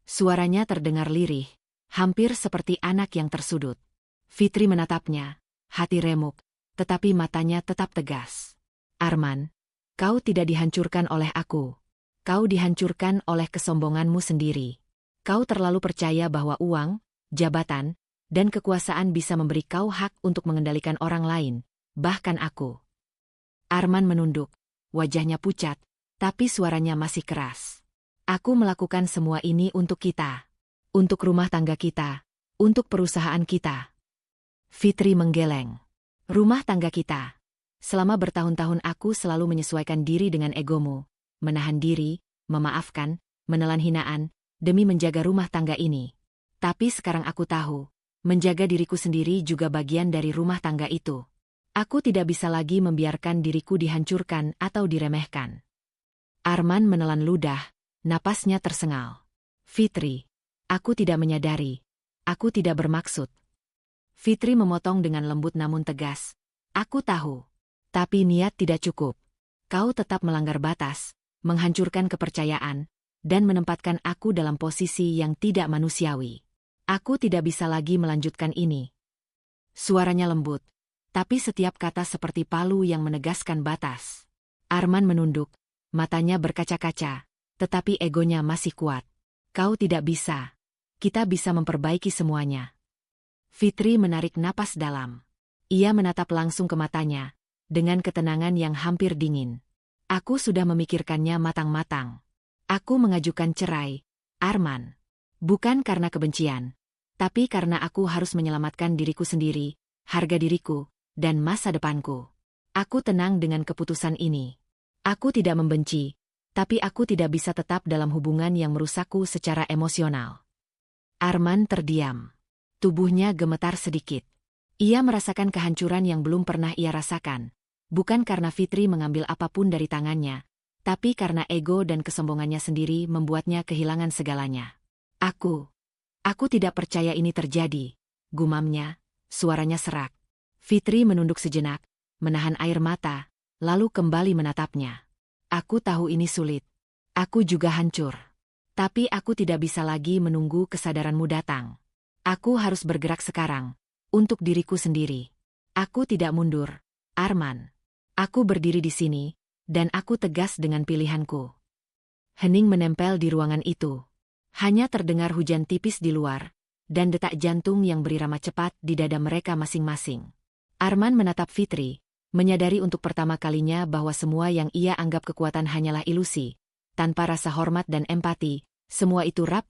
Suaranya terdengar lirih, hampir seperti anak yang tersudut. Fitri menatapnya, hati remuk, tetapi matanya tetap tegas. "Arman, kau tidak dihancurkan oleh aku. Kau dihancurkan oleh kesombonganmu sendiri. Kau terlalu percaya bahwa uang, jabatan, dan kekuasaan bisa memberi kau hak untuk mengendalikan orang lain, bahkan aku." Arman menunduk, wajahnya pucat, tapi suaranya masih keras. "Aku melakukan semua ini untuk kita. Untuk rumah tangga kita. Untuk perusahaan kita." Fitri menggeleng. "Rumah tangga kita. Selama bertahun-tahun aku selalu menyesuaikan diri dengan egomu. Menahan diri, memaafkan, menelan hinaan, demi menjaga rumah tangga ini. Tapi sekarang aku tahu, menjaga diriku sendiri juga bagian dari rumah tangga itu. Aku tidak bisa lagi membiarkan diriku dihancurkan atau diremehkan." Arman menelan ludah, napasnya tersengal. "Fitri, aku tidak menyadari. Aku tidak bermaksud." Fitri memotong dengan lembut namun tegas. Aku tahu. Tapi niat tidak cukup. Kau tetap melanggar batas, menghancurkan kepercayaan, dan menempatkan aku dalam posisi yang tidak manusiawi. Aku tidak bisa lagi melanjutkan ini. Suaranya lembut, tapi setiap kata seperti palu yang menegaskan batas. Arman menunduk, matanya berkaca-kaca, tetapi egonya masih kuat. Kau tidak bisa. Kita bisa memperbaiki semuanya. Fitri menarik napas dalam. Ia menatap langsung ke matanya, dengan ketenangan yang hampir dingin. Aku sudah memikirkannya matang-matang. Aku mengajukan cerai, Arman. Bukan karena kebencian, tapi karena aku harus menyelamatkan diriku sendiri, harga diriku, dan masa depanku. Aku tenang dengan keputusan ini. Aku tidak membenci, tapi aku tidak bisa tetap dalam hubungan yang merusakku secara emosional. Arman terdiam. Tubuhnya gemetar sedikit. Ia merasakan kehancuran yang belum pernah ia rasakan. Bukan karena Fitri mengambil apapun dari tangannya, tapi karena ego dan kesombongannya sendiri membuatnya kehilangan segalanya. Aku tidak percaya ini terjadi, gumamnya, suaranya serak. Fitri menunduk sejenak, menahan air mata, lalu kembali menatapnya. Aku tahu ini sulit. Aku juga hancur. Tapi aku tidak bisa lagi menunggu kesadaranmu datang. Aku harus bergerak sekarang, untuk diriku sendiri. Aku tidak mundur, Arman. Aku berdiri di sini, dan aku tegas dengan pilihanku. Hening menempel di ruangan itu. Hanya terdengar hujan tipis di luar, dan detak jantung yang berirama cepat di dada mereka masing-masing. Arman menatap Fitri, menyadari untuk pertama kalinya bahwa semua yang ia anggap kekuatan hanyalah ilusi. Tanpa rasa hormat dan empati, semua itu rapuh